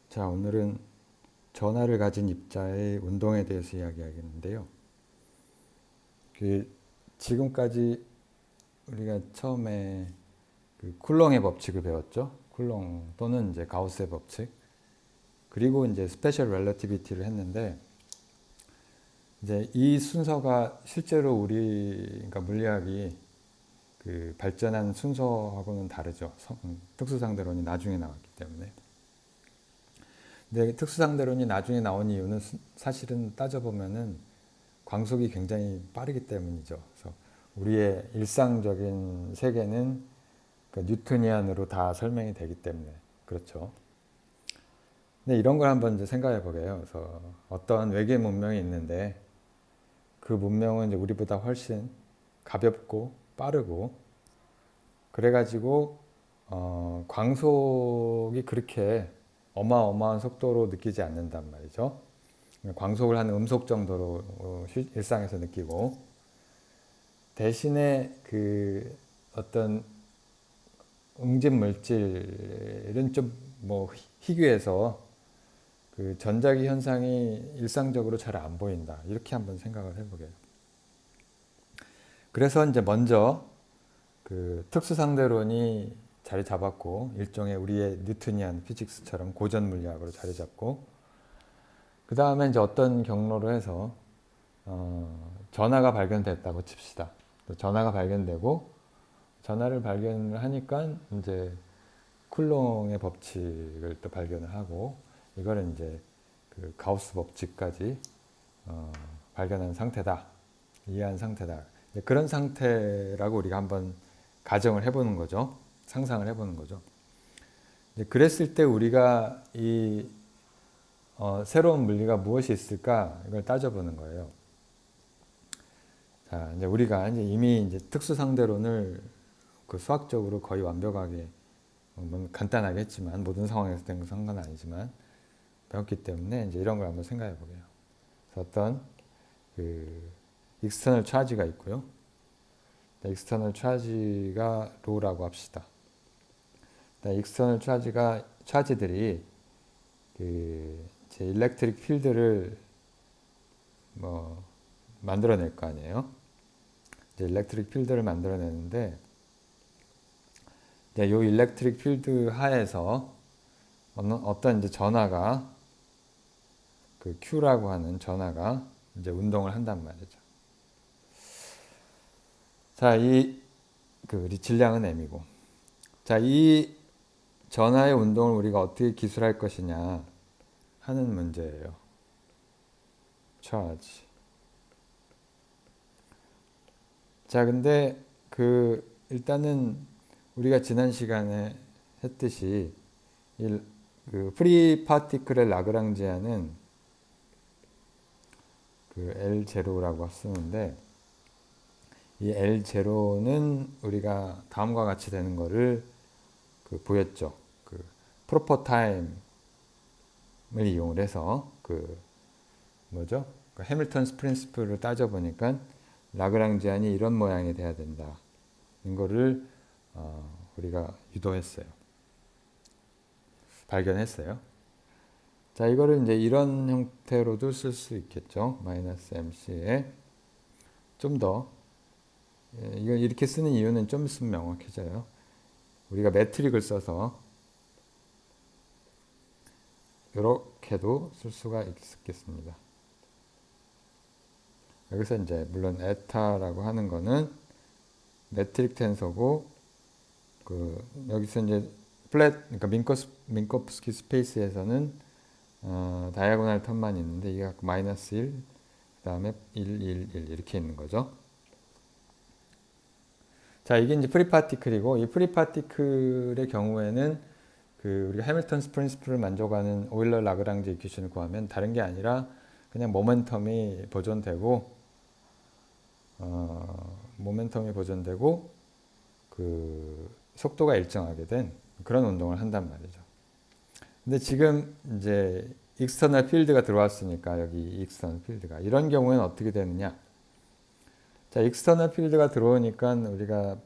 자, 오늘은 전하를 가진 입자의 운동에 대해서 이야기하겠는데요. 그 지금까지 우리가 처음에 그 쿨롱의 법칙을 배웠죠. 쿨롱 또는 이제 가우스의 법칙. 그리고 이제 스페셜 렐러티비티를 했는데 이제 이 순서가 실제로 우리 그러니까 물리학이 그 발전한 순서하고는 다르죠. 특수상대론이 나중에 나왔기 때문에. 근데 특수상대론이 나중에 나온 이유는 사실은 따져보면은 광속이 굉장히 빠르기 때문이죠. 그래서 우리의 일상적인 세계는 그 뉴토니안으로 다 설명이 되기 때문에 그렇죠. 근데 이런 걸 한번 이제 생각해 보게요. 그래서 어떤 외계 문명이 있는데 그 문명은 이제 우리보다 훨씬 가볍고 빠르고 그래가지고 광속이 그렇게 어마어마한 속도로 느끼지 않는단 말이죠. 광속을 한 음속 정도로 일상에서 느끼고 대신에 그 어떤 응집 물질은 좀 뭐 희귀해서 그 전자기 현상이 일상적으로 잘 안 보인다. 이렇게 한번 생각을 해보게요. 그래서 이제 먼저 그 특수상대론이 자리 잡았고 일종의 우리의 뉴트니안 피직스처럼 고전 물리학으로 자리 잡고 그 다음에 이제 어떤 경로로 해서 전하가 발견됐다고 칩시다. 전하가 발견되고 전하를 발견을 하니까 이제 쿨롱의 법칙을 또 발견을 하고 이거를 이제 그 가우스 법칙까지 발견한 상태다. 이해한 상태다. 그런 상태라고 우리가 한번 가정을 해보는 거죠. 상상을 해보는 거죠. 그랬을 때 우리가 이 새로운 물리가 무엇이 있을까 이걸 따져보는 거예요. 자, 이제 우리가 이제 이미 이제 특수상대론을 그 수학적으로 거의 완벽하게 간단하게 했지만 모든 상황에서 된 건 아니지만 배웠기 때문에 이제 이런 걸 한번 생각해 보게요. 그래서 어떤 그 익스터널 차지가 있고요. 익스터널 차지가 로라고 합시다. 익스터널 차지들이 그 제 일렉트릭 필드를 뭐 만들어낼 거 아니에요. 이제 일렉트릭 필드를 만들어내는데 이 일렉트릭 필드 하에서 어떤 이제 전하가 그 Q라고 하는 전하가 이제 운동을 한단 말이죠. 자, 우리 질량은 m이고, 자, 이 전하의 운동을 우리가 어떻게 기술할 것이냐 하는 문제예요. charge. 자, 근데 일단은 우리가 지난 시간에 했듯이 그 프리 파티클의 라그랑지아는 그 L0라고 쓰는데 이 L0는 우리가 다음과 같이 되는 거를 보였죠. 그 프로퍼 타임을 이용을 해서 뭐죠? 그 해밀턴스 프린시플을 따져보니까 라그랑지안이 이런 모양이 돼야 된다. 이거를 우리가 유도했어요. 발견했어요. 자, 이거를 이제 이런 형태로도 쓸 수 있겠죠. 마이너스 MC에 좀 더 이걸 이렇게 쓰는 이유는 좀 있으면 명확해져요. 우리가 매트릭을 써서 이렇게도 쓸 수가 있겠습니다. 여기서 이제 물론 에타라고 하는 거는 매트릭 텐서고 여기서 이제 그러니까 민코프스키 스페이스에서는 다이아고널 텀만 있는데 이게 마이너스 1, 그 다음에 1, 1, 1 이렇게 있는 거죠. 자, 이게 이제 프리파티클이고 이 프리파티클의 경우에는 우리가 해밀턴스 프린시플을 만족하는 오일러 라그랑지 이퀴션을 구하면 다른 게 아니라 그냥 모멘텀이 보존되고 그 속도가 일정하게 된 그런 운동을 한단 말이죠. 근데 지금 이제 익스터널 필드가 들어왔으니까 여기 익스터널 필드가 이런 경우에는 어떻게 되느냐? 자, 익스터널 필드가 들어오니까 우리가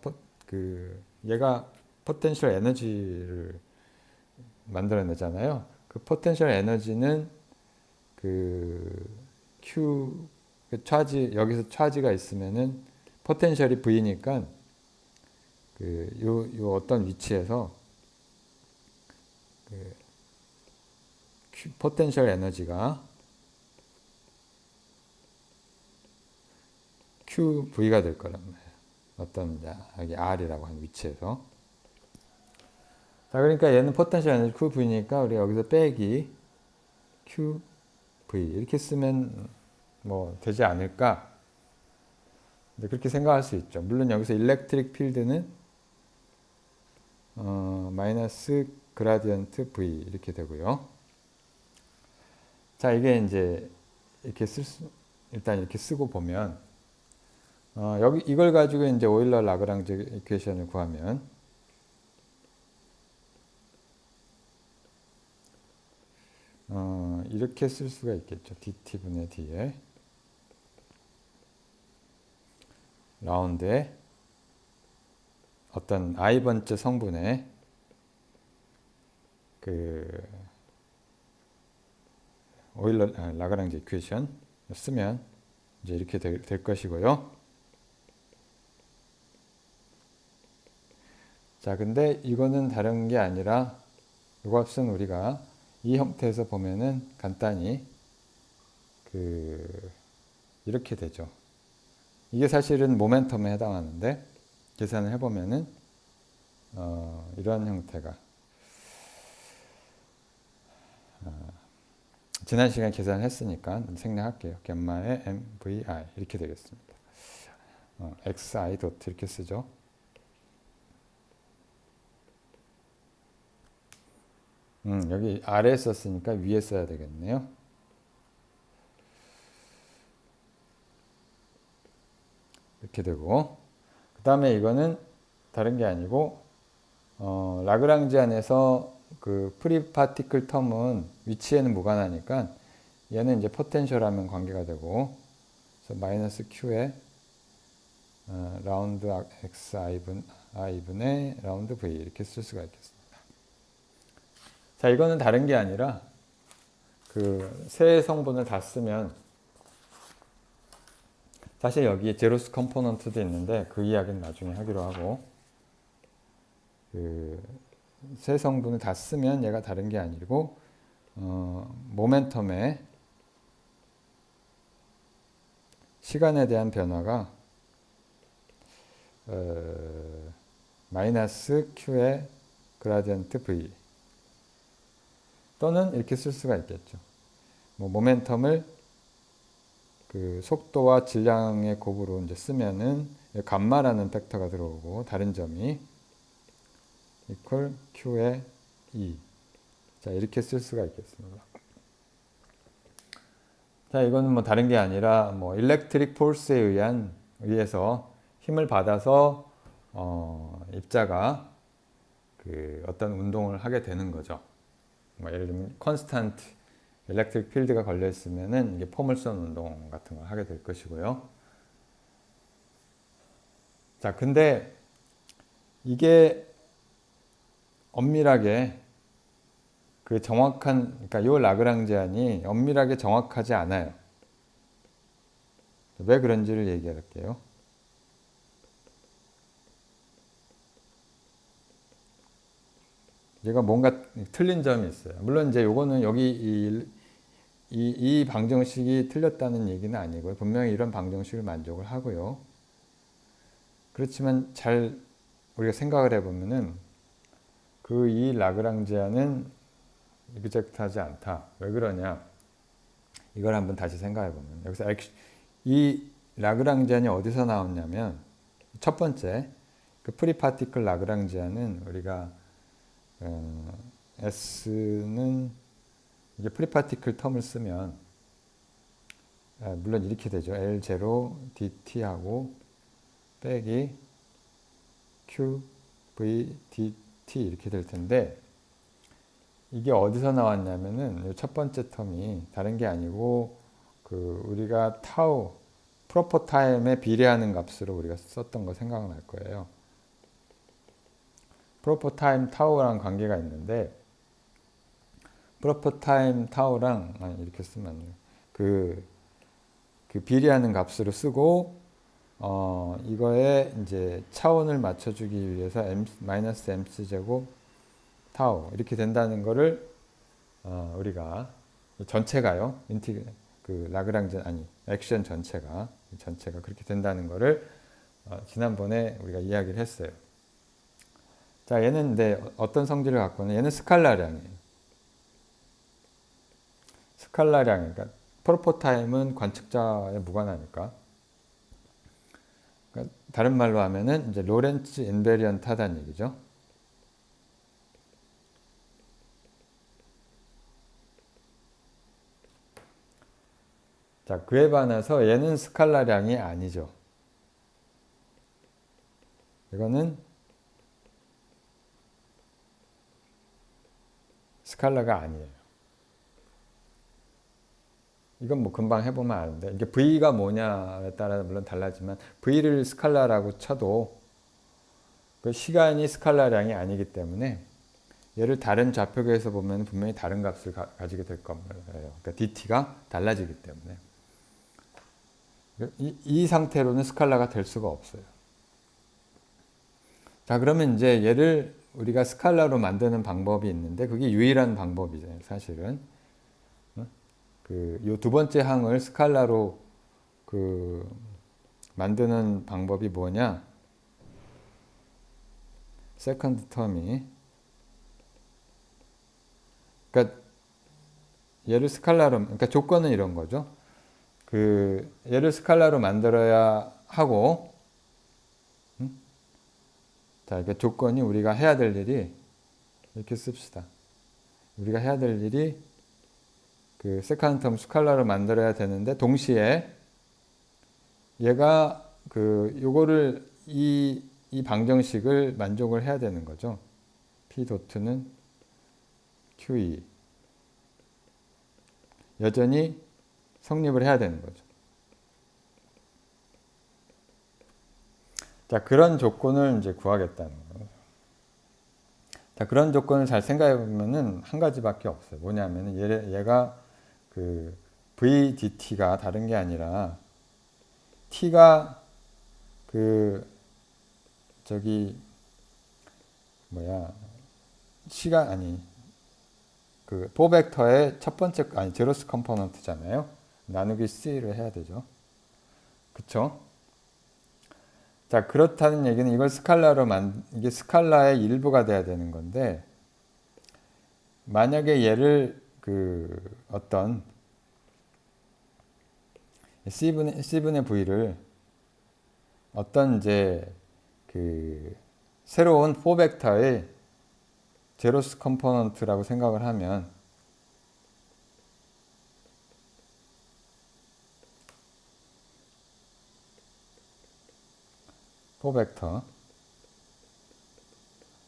얘가 포텐셜 에너지를 만들어내잖아요. 그 포텐셜 에너지는 그 Q 그 차지 여기서 차지가 있으면은 포텐셜이 V니까 요 어떤 위치에서 그 포텐셜 에너지가 QV가 될 거란 말이에요. 어떤 여기 R이라고 하는 위치에서. 자, 그러니까 얘는 포텐셜 에너지 QV니까 우리가 여기서 빼기 QV 이렇게 쓰면 뭐 되지 않을까? 근데 그렇게 생각할 수 있죠. 물론 여기서 일렉트릭 필드는 마이너스 그라디언트 V 이렇게 되고요. 자, 이게 이제 이렇게 일단 이렇게 쓰고 보면 여기 이걸 가지고 이제 오일러 라그랑지 이퀘이션을 구하면 이렇게 쓸 수가 있겠죠. dt분의 dl 라운드에 어떤 i번째 성분의 그 오일러 라그랑지 이퀘이션 쓰면 이제 이렇게 될 것이고요. 자, 근데 이거는 다른 게 아니라 이것은 우리가 이 형태에서 보면은 간단히 이렇게 되죠. 이게 사실은 모멘텀에 해당하는데 계산을 해보면은 이런 형태가 지난 시간에 계산을 했으니까 생략할게요. 겜마의 MVI 이렇게 되겠습니다. XI 도트 이렇게 쓰죠. 여기 아래에 썼으니까 위에 써야 되겠네요. 이렇게 되고 그 다음에 이거는 다른 게 아니고 라그랑지안에서 그 프리 파티클 텀은 위치에는 무관하니까 얘는 이제 포텐셜 하면 관계가 되고 그래서 마이너스 Q에 라운드 X I분의 라운드 V 이렇게 쓸 수가 있겠습니다. 자, 이거는 다른 게 아니라 그 세 성분을 다 쓰면 사실 여기에 제로스 컴포넌트도 있는데 그 이야기는 나중에 하기로 하고 그 세 성분을 다 쓰면 얘가 다른 게 아니고 모멘텀의 시간에 대한 변화가 마이너스 Q의 그라디언트 V 또는 이렇게 쓸 수가 있겠죠. 뭐 모멘텀을 그 속도와 질량의 곱으로 이제 쓰면은 감마라는 팩터가 들어오고 다른 점이 equal Q의 E. 자, 이렇게 쓸 수가 있겠습니다. 자, 이거는 뭐 다른 게 아니라 뭐 일렉트릭 폴스에 의해서 힘을 받아서 입자가 그 어떤 운동을 하게 되는 거죠. 뭐 예를 들면 컨스탄트 일렉트릭 필드가 걸려 있으면은 이게 포물선 운동 같은 걸 하게 될 것이고요. 자, 근데 이게 엄밀하게 그 정확한 그러니까 요 라그랑지안이 엄밀하게 정확하지 않아요. 왜 그런지를 얘기할게요. 얘가 뭔가 틀린 점이 있어요. 물론 이제 요거는 여기 이 방정식이 틀렸다는 얘기는 아니고요. 분명히 이런 방정식을 만족을 하고요. 그렇지만 잘 우리가 생각을 해보면은 이 라그랑지안은 이그젝트하지 않다. 왜 그러냐? 이걸 한번 다시 생각해보면 여기서 이 라그랑지안이 어디서 나왔냐면 첫 번째 그 프리파티클 라그랑지안은 우리가 S는 이게 프리파티클 텀을 쓰면 물론 이렇게 되죠. L0 dt하고 빼기 Q V dt 이렇게 될 텐데 이게 어디서 나왔냐면은 첫 번째 텀이 다른 게 아니고 그 우리가 타우 프로퍼 타임에 비례하는 값으로 우리가 썼던 거 생각날 거예요. 프로퍼 타임 타우랑 관계가 있는데 proper time 타우랑 이렇게 쓰면 안 돼요. 그 비례하는 값으로 쓰고 이거에 이제 차원을 맞춰주기 위해서 마이너스 mc 제곱 타우 이렇게 된다는 거를 우리가 전체가요. 그 라그랑제 액션 전체가 그렇게 된다는 거를 지난번에 우리가 이야기를 했어요. 자, 얘는 근데 어떤 성질을 갖고 있는? 얘는 스칼라량이에요. 스칼라량, 그러니까 프로퍼 타임은 관측자에 무관하니까. 그러니까 다른 말로 하면은 이제 로렌츠 인베리언트 하다는 얘기죠. 자, 그에 반해서 얘는 스칼라량이 아니죠. 이거는 스칼라가 아니에요. 이건 뭐 금방 해보면 아는데 이게 V가 뭐냐에 따라 물론 달라지만 V를 스칼라라고 쳐도 그 시간이 스칼라량이 아니기 때문에 얘를 다른 좌표계에서 보면 분명히 다른 값을 가지게 될 겁니다. 그러니까 dt가 달라지기 때문에 이 상태로는 스칼라가 될 수가 없어요. 자, 그러면 이제 얘를 우리가 스칼라로 만드는 방법이 있는데 그게 유일한 방법이죠, 사실은. 요 두 번째 항을 스칼라로 만드는 방법이 뭐냐? 세컨드 텀이 그러니까 얘를 스칼라로 그러니까 조건은 이런 거죠. 얘를 스칼라로 만들어야 하고 자, 이게 조건이 우리가 해야 될 일이 이렇게 씁시다. 우리가 해야 될 일이 세컨드 텀 스칼라로 만들어야 되는데 동시에 얘가 요거를 이 방정식을 만족을 해야 되는 거죠. P 도트는 QE 여전히 성립을 해야 되는 거죠. 자, 그런 조건을 이제 구하겠다는 거예요. 자, 그런 조건을 잘 생각해 보면은 한 가지밖에 없어요. 뭐냐면은 얘가 VDT가 다른 게 아니라 T가 시간 4벡터의 첫 번째 제로스 컴포넌트잖아요. 나누기 C를 해야 되죠. 그쵸? 자, 그렇다는 얘기는 이걸 스칼라로 이게 스칼라의 일부가 돼야 되는 건데 만약에 얘를 어떤 C분의 V를 어떤 이제 새로운 4벡터의 제로스 컴포넌트라고 생각을 하면 포벡터.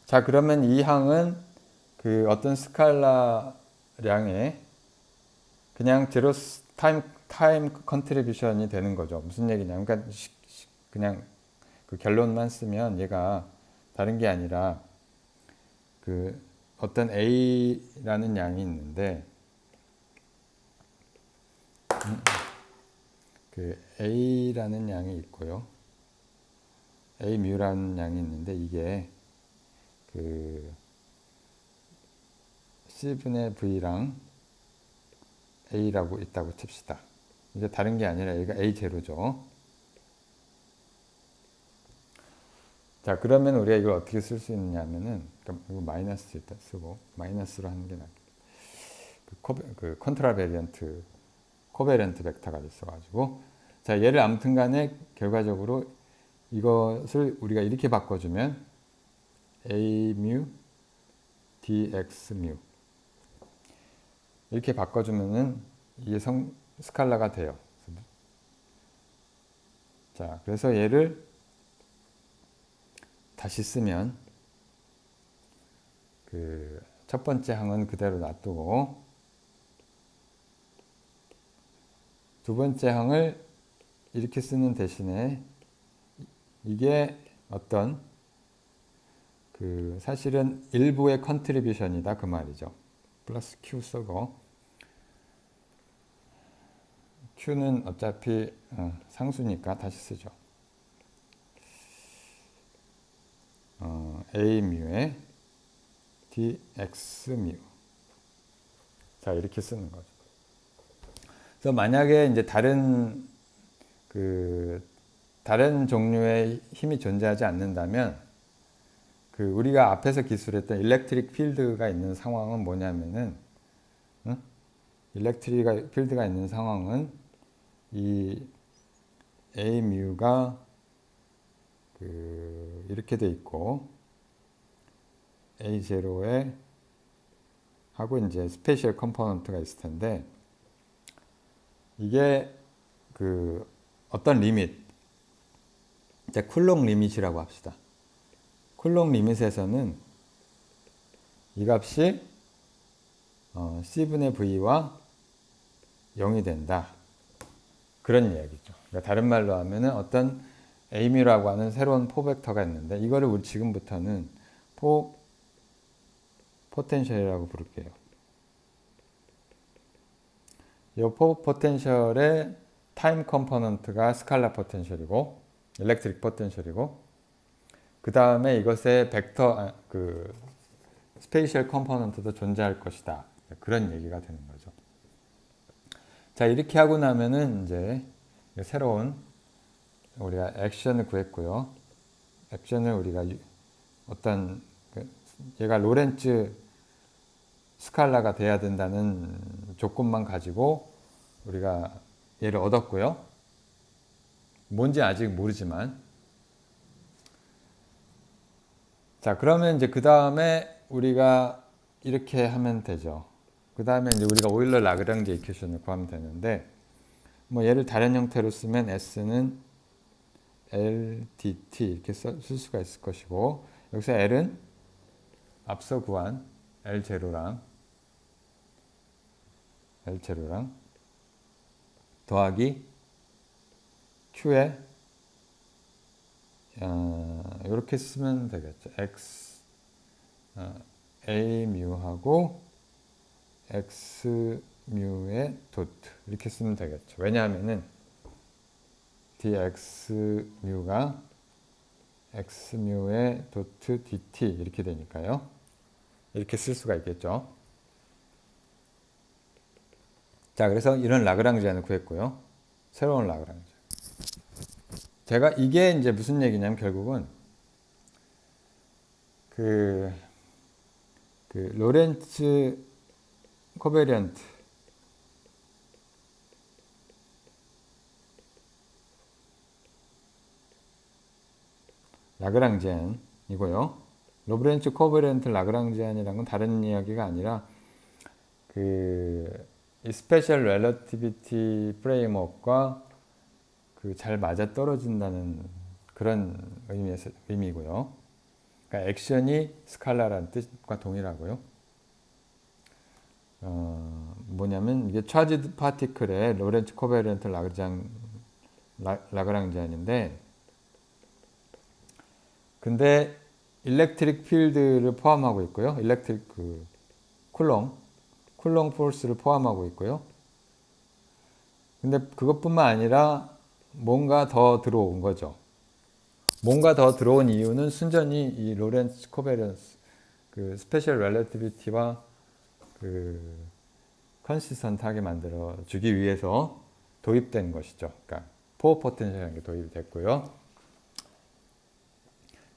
자, 그러면 이 항은 어떤 스칼라량의 그냥 제로스 타임 컨트리뷰션이 되는 거죠. 무슨 얘기냐면 그러니까 그냥 결론만 쓰면 얘가 다른 게 아니라 어떤 A라는 양이 있는데 A라는 양이 있고요. A 뮤라는 양이 있는데 이게 C분의 V랑 A라고 있다고 칩시다. 이게 다른 게 아니라 얘가 A0죠. 자, 그러면 우리가 이걸 어떻게 쓸 수 있느냐면은 이거 마이너스 일단 쓰고 마이너스로 하는 게 낫겠다. 컨트라베리언트 코베런트 벡터가 있어가지고 자, 얘를 아무튼 간에 결과적으로 이것을 우리가 이렇게 바꿔주면 A 뮤 dx 뮤 이렇게 바꿔주면은 이게 스칼라가 돼요. 자, 그래서 얘를 다시 쓰면 첫 번째 항은 그대로 놔두고 두 번째 항을 이렇게 쓰는 대신에 이게 어떤 사실은 일부의 컨트리뷰션이다 그 말이죠. 플러스 Q 쓰고, Q는 어차피 상수니까 다시 쓰죠. A 뮤에 dx 뮤. 자, 이렇게 쓰는 거죠. 그래서 만약에 이제 다른 종류의 힘이 존재하지 않는다면, 우리가 앞에서 기술했던 일렉트릭 필드가 있는 상황은 뭐냐면은, 일렉트릭 필드가 있는 상황은 이 A 뮤가 이렇게 돼 있고, A0에 하고 이제 스페셜 컴포넌트가 있을 텐데, 이게 어떤 리밋, 이제 쿨롱 리밋이라고 합시다. 쿨롱 리밋에서는 이 값이 C분의 V와 0이 된다. 그런 이야기죠. 그러니까 다른 말로 하면은 어떤 A뮤라고 하는 새로운 포벡터가 있는데, 이거를 우리 지금부터는 포텐셜이라고 부를게요. 이 포텐셜의 타임 컴포넌트가 스칼라 포텐셜이고, 일렉트릭 포텐셜이고, 그 다음에 이것의 벡터, 스페이셜 컴포넌트도 존재할 것이다. 그런 얘기가 되는 거죠. 자, 이렇게 하고 나면은 이제 새로운 우리가 액션을 구했고요. 액션을 우리가 어떤 얘가 로렌츠 스칼라가 돼야 된다는 조건만 가지고 우리가 얘를 얻었고요. 뭔지 아직 모르지만, 자, 그러면 이제 그 다음에 우리가 이렇게 하면 되죠. 그 다음에 이제 우리가 오일러 라그랑지 이퀘이션을 구하면 되는데, 뭐 얘를 다른 형태로 쓰면 S는 L, dt 이렇게 쓸 수가 있을 것이고, 여기서 L은 앞서 구한 L0랑 더하기 Q에 이렇게 쓰면 되겠죠. X A 뮤하고 X 뮤의 도트 이렇게 쓰면 되겠죠. 왜냐하면은 dx 뮤가 x 뮤의 도트 dt 이렇게 되니까요. 이렇게 쓸 수가 있겠죠. 자, 그래서 이런 라그랑지안을 구했고요. 새로운 라그랑지. 제가 이게 이제 무슨 얘기냐면 결국은 로렌츠 코베리언트 라그랑지안이고요. 로렌츠 코베리언트 라그랑지안이라는 건 다른 이야기가 아니라 이 스페셜 렐러티비티 프레임워크와 잘 맞아 떨어진다는 그런 의미고요. 그러니까 액션이 스칼라라는 뜻과 동일하고요. 뭐냐면 이게 차지드 파티클의 로렌츠 코베리언트 라그랑지안인데, 근데 일렉트릭 필드를 포함하고 있고요. 일렉트릭 쿨롱 포스를 포함하고 있고요. 근데 그것뿐만 아니라 뭔가 더 들어온 거죠. 뭔가 더 들어온 이유는 순전히 이 로렌츠 코베리언스 스페셜 렐러티비티와 컨시스턴트하게 만들어 주기 위해서 도입된 것이죠. 그러니까 포어 포텐셜이라는 게 도입이 됐고요.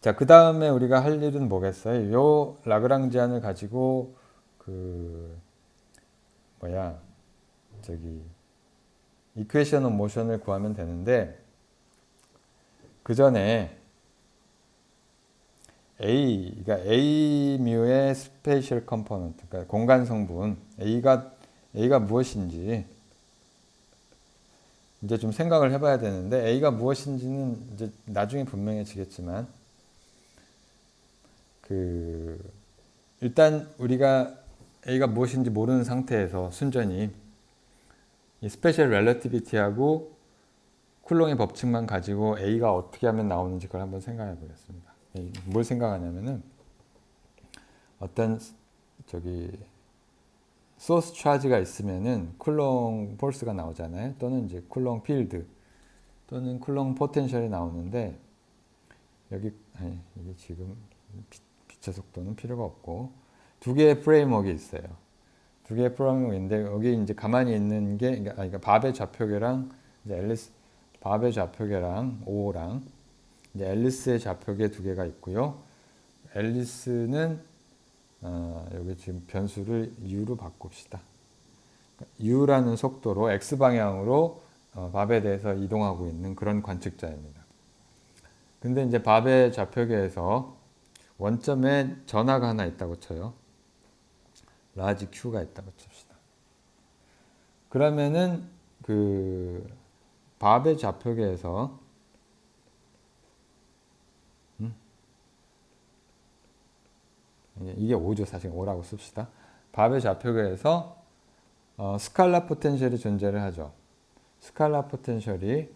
자, 그 다음에 우리가 할 일은 뭐겠어요? 요 라그랑지안을 가지고 이퀘이션 오브 모션을 구하면 되는데, 그 전에 그러니까 A 뮤의 스페이셜 컴포넌트, 그러니까 공간 성분 A가 무엇인지 이제 좀 생각을 해봐야 되는데, A가 무엇인지는 이제 나중에 분명해지겠지만, 일단 우리가 A가 무엇인지 모르는 상태에서 순전히 이 스페셜 렐러티비티하고 쿨롱의 법칙만 가지고 A가 어떻게 하면 나오는지 그걸 한번 생각해 보겠습니다. 뭘 생각하냐면은 어떤 소스 차지가 있으면은 쿨롱 폴스가 나오잖아요. 또는 이제 쿨롱 필드 또는 쿨롱 포텐셜이 나오는데 여기 아니, 이게 지금 빛의 속도는 필요가 없고 두 개의 프레임워크가 있어요. 두 개의 프레임워크인데 여기 이제 가만히 있는 게 그러니까 밥의 좌표계랑 이제 앨리스 밥의 좌표계랑 O랑 이제 앨리스의 좌표계 두 개가 있고요. 앨리스는 여기 지금 변수를 u로 바꿉시다. u라는 속도로 x 방향으로 밥에 대해서 이동하고 있는 그런 관측자입니다. 근데 이제 밥의 좌표계에서 원점에 전하가 하나 있다고 쳐요. 라지 Q가 있다고 칩시다. 그러면은 그 밥의 좌표계에서 이게 5죠. 사실 5라고 씁시다. 밥의 좌표계에서 스칼라 포텐셜이 존재를 하죠. 스칼라 포텐셜이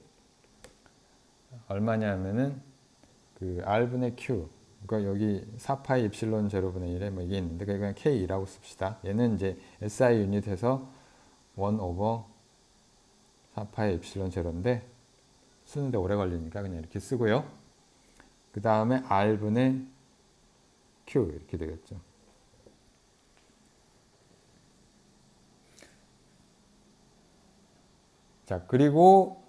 얼마냐면은 그 R분의 Q 그러니까 여기 4파이 입실론 제로분의 1에 뭐 이게 있는데 그냥 K2라고 씁시다. 얘는 이제 SI 유닛에서 1 오버 4파이 입실론 제로인데 쓰는데 오래 걸리니까 그냥 이렇게 쓰고요. 그 다음에 R분의 Q 이렇게 되겠죠. 자, 그리고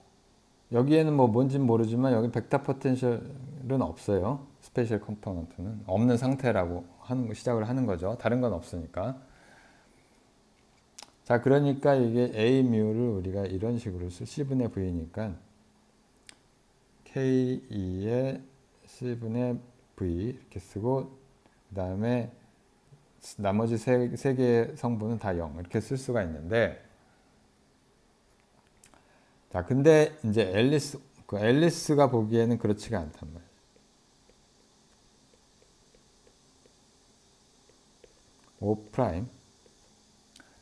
여기에는 뭐 뭔지는 모르지만 여기 벡터 포텐셜은 없어요. 스페셜 컴포넌트는 없는 상태라고 시작을 하는 거죠. 다른 건 없으니까. 자, 그러니까 이게 A 뮤를 우리가 이런 식으로 C분의 V니까 K2의 C분의 V 이렇게 쓰고 그 다음에 나머지 세 개의 성분은 다 0 이렇게 쓸 수가 있는데 자, 근데 이제 앨리스가 보기에는 그렇지가 않단 말이에요. O 프라임.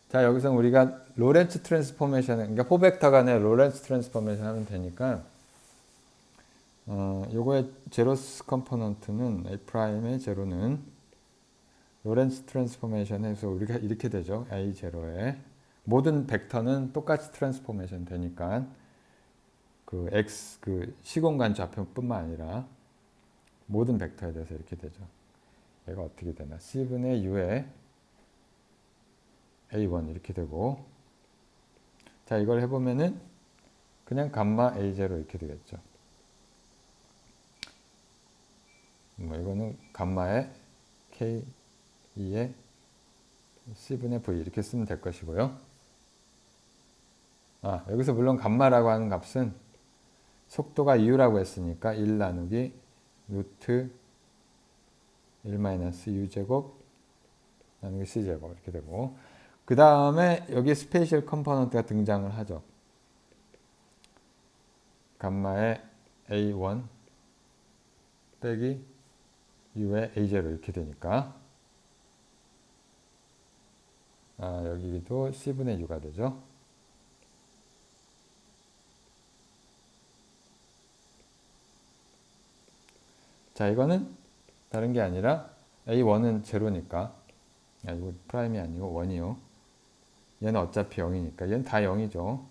자, 여기서 우리가 로렌츠 트랜스포메이션, 그러니까 포벡터 간의 로렌츠 트랜스포메이션 하면 되니까 요거의 제로스 컴포넌트는 A 프라임의 제로는 로렌츠 트랜스포메이션에서 우리가 이렇게 되죠. A 제로에 모든 벡터는 똑같이 트랜스포메이션 되니까 그 x 그 시공간 좌표뿐만 아니라 모든 벡터에 대해서 이렇게 되죠. 얘가 어떻게 되나? C분의 U에 A1 이렇게 되고 자, 이걸 해보면은 그냥 감마 A0 이렇게 되겠죠. 뭐 이거는 감마의 K2의 C분의 V 이렇게 쓰면 될 것이고요. 여기서 물론 감마라고 하는 값은 속도가 U라고 했으니까 1 나누기 루트 1 마이너스 U제곱 나누기 C제곱 이렇게 되고 그 다음에 여기 스페이셜 컴포넌트가 등장을 하죠. 감마의 A1 빼기 U의 A0 이렇게 되니까 여기도 C분의 U가 되죠. 자, 이거는 다른 게 아니라 A1은 제로니까 이거 프라임이 아니고 1이요. 얘는 어차피 0이니까 얘는 다 0이죠.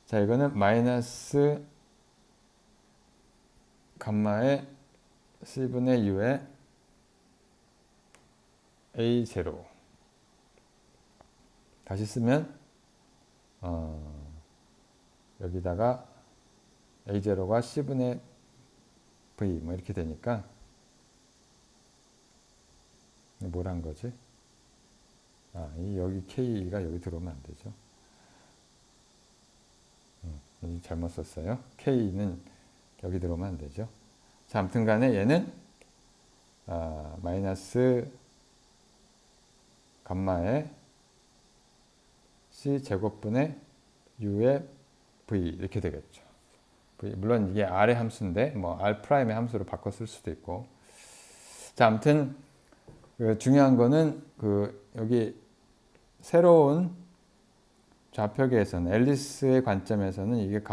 자, 이거는 마이너스 감마의 C분의 U의 A0 다시 쓰면 여기다가 A0가 C분의 V 뭐 이렇게 되니까 뭘 한 거지? 여기 K가 여기 들어오면 안 되죠. 여기 잘못 썼어요. K는 여기 들어오면 안 되죠. 자, 아무튼 간에 얘는 마이너스 감마의 C 제곱분의 U의 V 이렇게 되겠죠. 물론 이게 R의 함수인데 뭐 R 프라임의 함수로 바꿔 쓸 수도 있고. 자, 아무튼 중요한 거는 여기 새로운 좌표계에서는 앨리스의 관점에서는 이게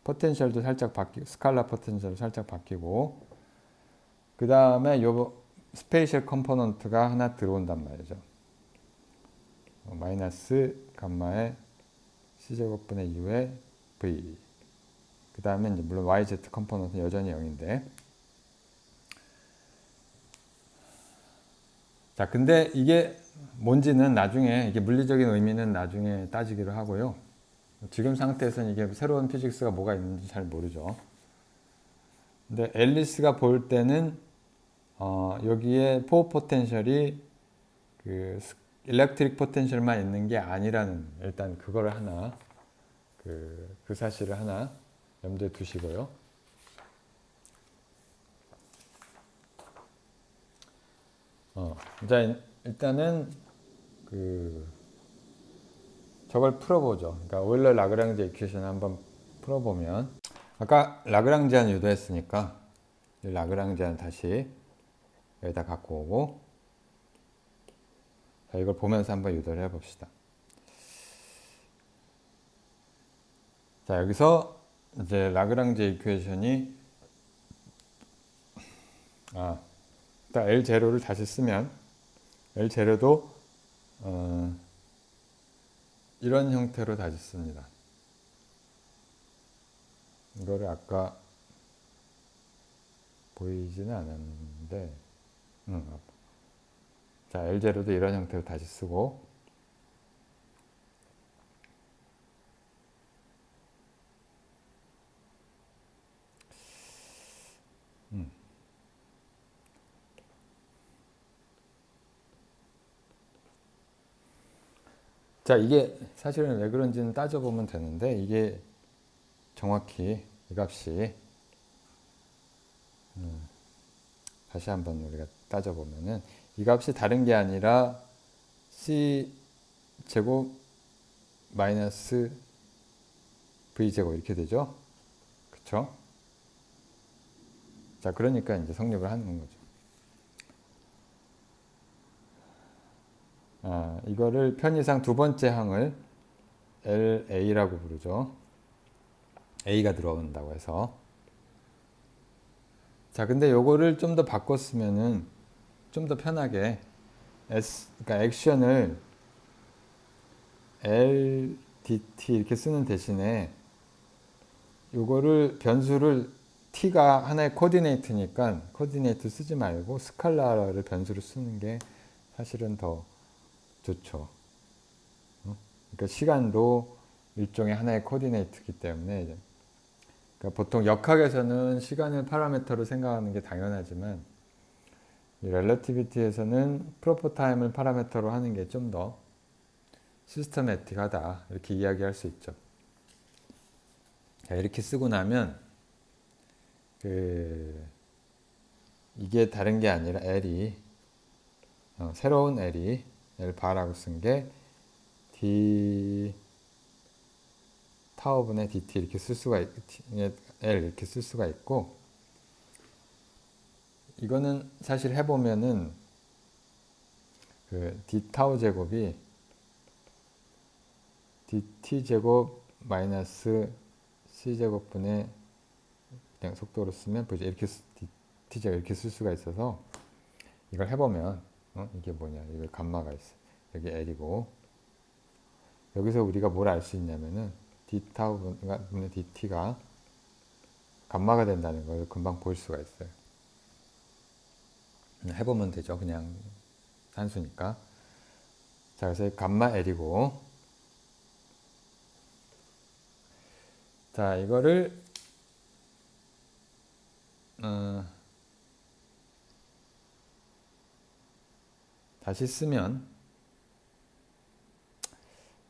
포텐셜도 살짝 바뀌고 스칼라 포텐셜도 살짝 바뀌고 그 다음에 요 스페이셜 컴포넌트가 하나 들어온단 말이죠. 마이너스 감마의 c제곱분의 2의 v. 그 다음에 이제 물론 yz 컴포넌트는 여전히 0인데. 자, 근데 이게 뭔지는 나중에, 이게 물리적인 의미는 나중에 따지기로 하고요. 지금 상태에서는 이게 새로운 피직스가 뭐가 있는지 잘 모르죠. 근데 앨리스가 볼 때는 여기에 포 포텐셜이 그 일렉트릭 포텐셜만 있는 게 아니라는, 일단 그거를 하나 그 사실을 하나 염두에 두시고요. 자, 일단은 저걸 풀어보죠. 그러니까 오일러 라그랑지 이퀘이션을 한번 풀어보면, 아까 라그랑지안 유도했으니까 이 라그랑지안 다시 여기다 갖고 오고, 자, 이걸 보면서 한번 유도를 해봅시다. 자, 여기서 이제 라그랑지 이퀘이션이 일단 L0를 다시 쓰면 L0도 이런 형태로 다시 씁니다. 이거를 아까 보이지는 않았는데, 자, L0도 이런 형태로 다시 쓰고, 자, 이게 사실은 왜 그런지는 따져보면 되는데, 이게 정확히 이 값이 다시 한번 우리가 따져보면은 이 값이 다른 게 아니라 c 제곱 마이너스 v 제곱 이렇게 되죠. 그쵸? 자, 그러니까 이제 성립을 하는 거죠. 이거를 편의상 두 번째 항을 LA라고 부르죠. A가 들어온다고 해서. 자, 근데 요거를 좀 더 바꿨으면은 좀 더 편하게 그러니까 액션을 LDT 이렇게 쓰는 대신에 요거를 변수를 t가 하나의 코디네이트니까 코디네이트 쓰지 말고 스칼라를 변수로 쓰는 게 사실은 더 좋죠. 그러니까 시간도 일종의 하나의 코디네이트이기 때문에, 그러니까 보통 역학에서는 시간을 파라미터로 생각하는 게 당연하지만 이 렐러티비티에서는 프로퍼 타임을 파라미터로 하는 게 좀 더 시스테매틱하다 이렇게 이야기할 수 있죠. 자, 이렇게 쓰고 나면 이게 다른 게 아니라 L이 새로운 L이 L 바라고 쓴 게 D 타워분의 DT 이렇게 쓸 수가 L 이렇게 쓸 수가 있고, 이거는 사실 해보면은 D 타워 제곱이 DT 제곱 마이너스 C 제곱분의 그냥 속도로 쓰면 보죠. 이렇게 DT 제곱 이렇게 쓸 수가 있어서 이걸 해보면 이게 뭐냐, 이거 감마가 있어. 여기 L이고, 여기서 우리가 뭘 알 수 있냐면은 D 타워분의 DT가 감마가 된다는 걸 금방 볼 수가 있어요. 해보면 되죠. 그냥 산수니까. 자, 그래서 감마 L이고, 자, 이거를 다시 쓰면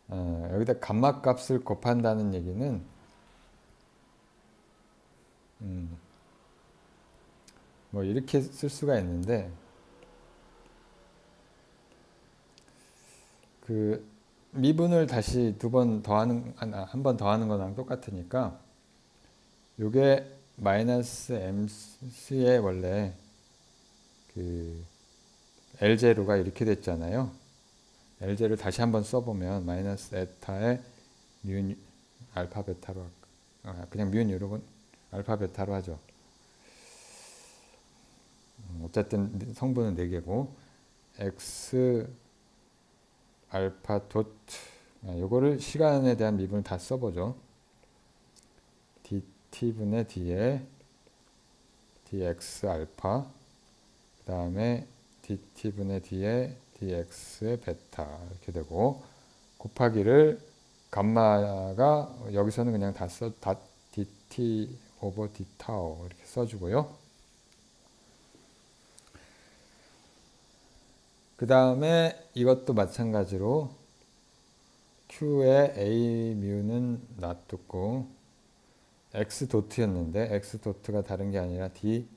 여기다 감마 값을 곱한다는 얘기는 뭐 이렇게 쓸 수가 있는데, 그 미분을 다시 두 번 더하는, 한 번 더하는 거랑 똑같으니까 요게 마이너스 MC의 원래 그 L0가 이렇게 됐잖아요. L0를 다시 한번 써보면 마이너스 에타의 뮤 알파 베타로 그냥 뮤 뉴로 알파 베타로 하죠. 어쨌든 성분은 4개고 x 알파 도트 요거를 시간에 대한 미분을 다 써보죠. dt분의 d에 dx 알파 그 다음에 dt분의 d에 dx의 베타 이렇게 되고 곱하기를 감마가 여기서는 그냥 다 dt 오버 d 타우 이렇게 써주고요. 그 다음에 이것도 마찬가지로 Q의 A 뮤는 놔두고 X 도트였는데 X 도트가 다른 게 아니라 D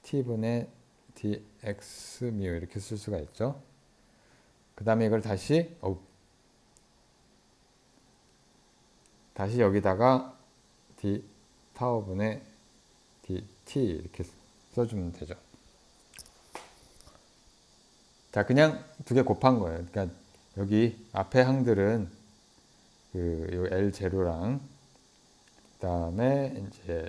T분의 DX 뮤 이렇게 쓸 수가 있죠. 그 다음에 이걸 다시 여기다가 D 타워분의 DT 이렇게 써주면 되죠. 자, 그냥 2개 곱한 거예요. 그러니까 여기 앞에 항들은 요 L0랑 그다음에 이제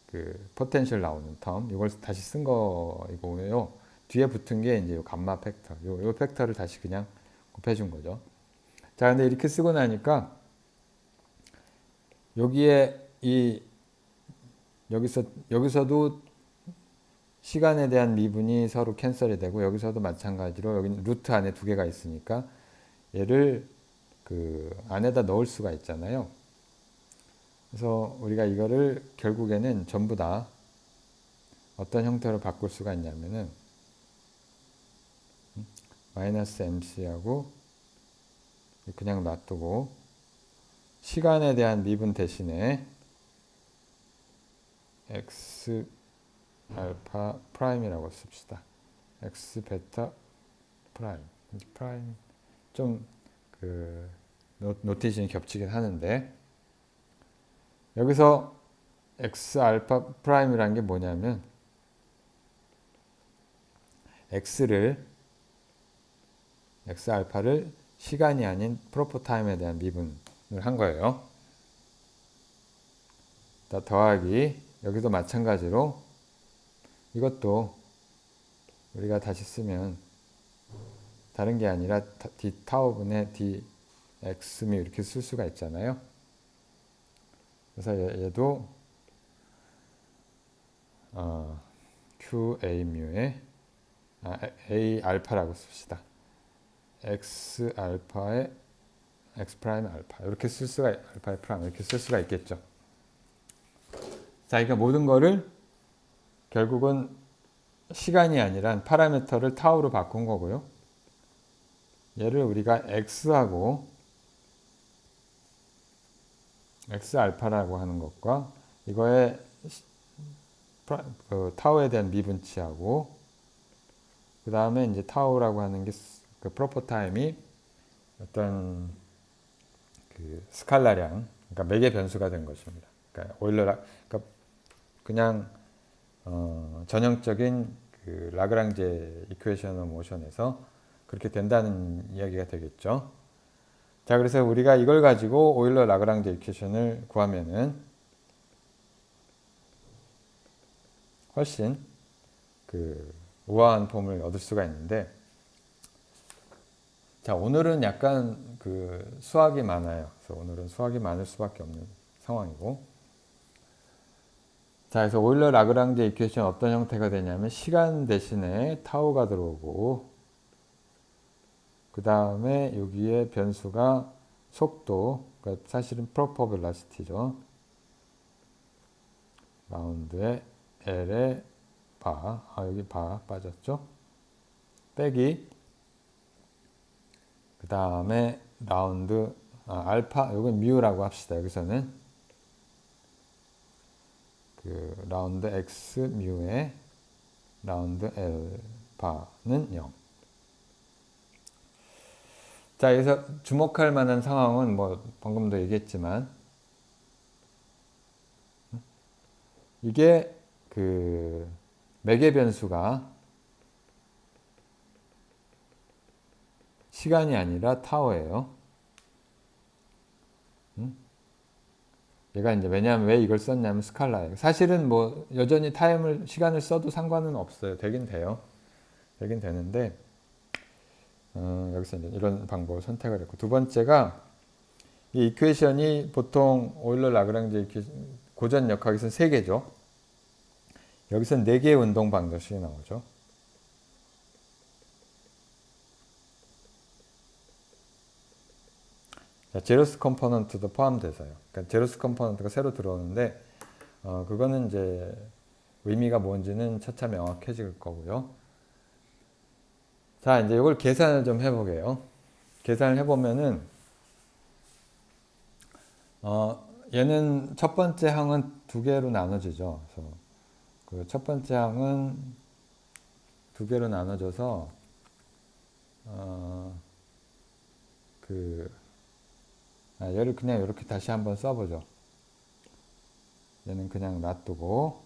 그 포텐셜 나오는 텀 이걸 다시 쓴 거이고요. 뒤에 붙은 게 이제 요 감마 팩터. 요 팩터를 다시 그냥 곱해 준 거죠. 자, 근데 이렇게 쓰고 나니까 여기에 여기서도 시간에 대한 미분이 서로 캔슬이 되고 여기서도 마찬가지로 여기는 루트 안에 2개가 있으니까 얘를 그 안에다 넣을 수가 있잖아요. 그래서 우리가 이거를 결국에는 전부 다 어떤 형태로 바꿀 수가 있냐면은 마이너스 mc하고 그냥 놔두고 시간에 대한 미분 대신에 x 알파 프라임이라고 씁시다. x 베타 프라임 좀 그 노티션이 겹치긴 하는데 여기서 x 알파 프라임이라는 게 뭐냐면 x 알파를 시간이 아닌 프로퍼 타임에 대한 미분을 한 거예요. 더하기 여기도 마찬가지로 이것도 우리가 다시 쓰면 다른 게 아니라 d 타워분의 dx 미 이렇게 쓸 수가 있잖아요. 그래서 얘도 qa 뮤에 a 알파라고 씁시다. x 알파에 x 프라임 알파 이렇게 쓸 수가 알파의 프라임 이렇게 쓸 수가 있겠죠. 자, 그러니까 모든 거를 결국은 시간이 아니라 파라미터를 타우로 바꾼 거고요. 얘를 우리가 x하고 x 알파라고 하는 것과 이거의 타우에 대한 미분치하고 그 다음에 이제 타우라고 하는 게 그 프로퍼 타임이 어떤 그 스칼라량 그러니까 매개 변수가 된 것입니다. 그러니까 그러니까 그냥 전형적인 그 라그랑제 이퀘이션 오브 모션에서 그렇게 된다는 이야기가 되겠죠. 자, 그래서 우리가 이걸 가지고 오일러 라그랑제 이퀘이션을 구하면은 훨씬 그 우아한 폼을 얻을 수가 있는데, 자, 오늘은 약간 그 수학이 많아요. 그래서 오늘은 수학이 많을 수밖에 없는 상황이고, 자, 그래서 오일러 라그랑제 이퀘이션 어떤 형태가 되냐면 시간 대신에 타우가 들어오고 그 다음에 여기에 변수가 속도, 그러니까 사실은 프로퍼 벨라시티죠. 라운드에 L에 여기 바 빠졌죠. 빼기 그 다음에 라운드 알파, 이건 뮤라고 합시다. 여기서는 그 라운드 x 뮤에 라운드 알파는 0. 자, 여기서 주목할 만한 상황은 뭐 방금도 얘기했지만 이게 그 매개 변수가 시간이 아니라 타워예요. 얘가 이제 왜냐하면 왜 이걸 썼냐면 스칼라예요. 사실은 뭐 여전히 시간을 써도 상관은 없어요. 되긴 돼요. 되긴 되는데 여기서 이제 이런 방법을 선택을 했고, 두 번째가 이 이퀘이션이 보통 오일러 라그랑지 고전 역학에서는 3개죠. 여기서는 4개의 운동 방정식이 나오죠. 제로스 컴포넌트도 포함돼서요. 그러니까 제로스 컴포넌트가 새로 들어오는데 그거는 이제 의미가 뭔지는 차차 명확해질 거고요. 자, 이제 이걸 계산을 좀 해보게요. 계산을 해보면은 얘는 첫 번째 항은 2개로 나눠지죠. 그래서 그 첫 번째 항은 2개로 나눠져서 얘를 그냥 이렇게 다시 한번 써보죠. 얘는 그냥 놔두고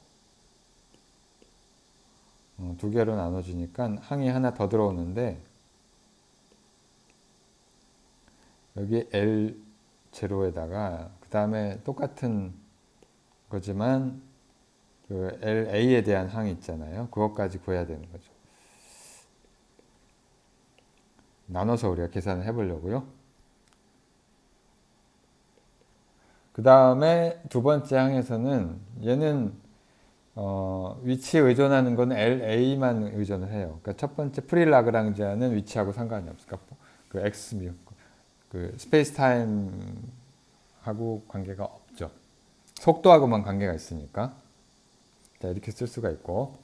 2개로 나눠지니까 항이 하나 더 들어오는데, 여기 L0에다가 그 다음에 똑같은 거지만 그 LA에 대한 항이 있잖아요. 그것까지 구해야 되는 거죠. 나눠서 우리가 계산을 해보려고요. 그 다음에 두 번째 항에서는 얘는 위치에 의존하는 건 LA만 의존을 해요. 그러니까 첫 번째 프리라그랑지아는 위치하고 상관이 없어요. 그러니까 그 X 뮤, 그 스페이스 타임하고 관계가 없죠. 속도하고만 관계가 있으니까. 자, 이렇게 쓸 수가 있고.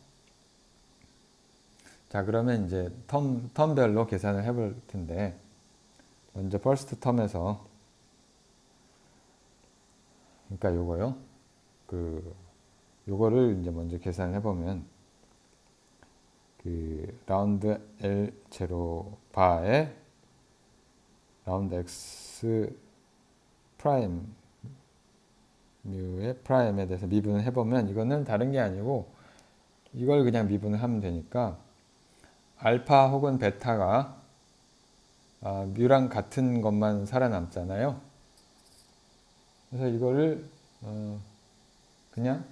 자, 그러면 이제 텀별로 계산을 해볼 텐데, 먼저 퍼스트 텀에서, 그러니까 요거요. 요거를 이제 먼저 계산을 해보면, 라운드 L0 바에 라운드 X 프라임 뮤의 프라임에 대해서 미분을 해보면, 이거는 다른 게 아니고 이걸 그냥 미분을 하면 되니까 알파 혹은 베타가 뮤랑 같은 것만 살아남잖아요. 그래서 이거를 그냥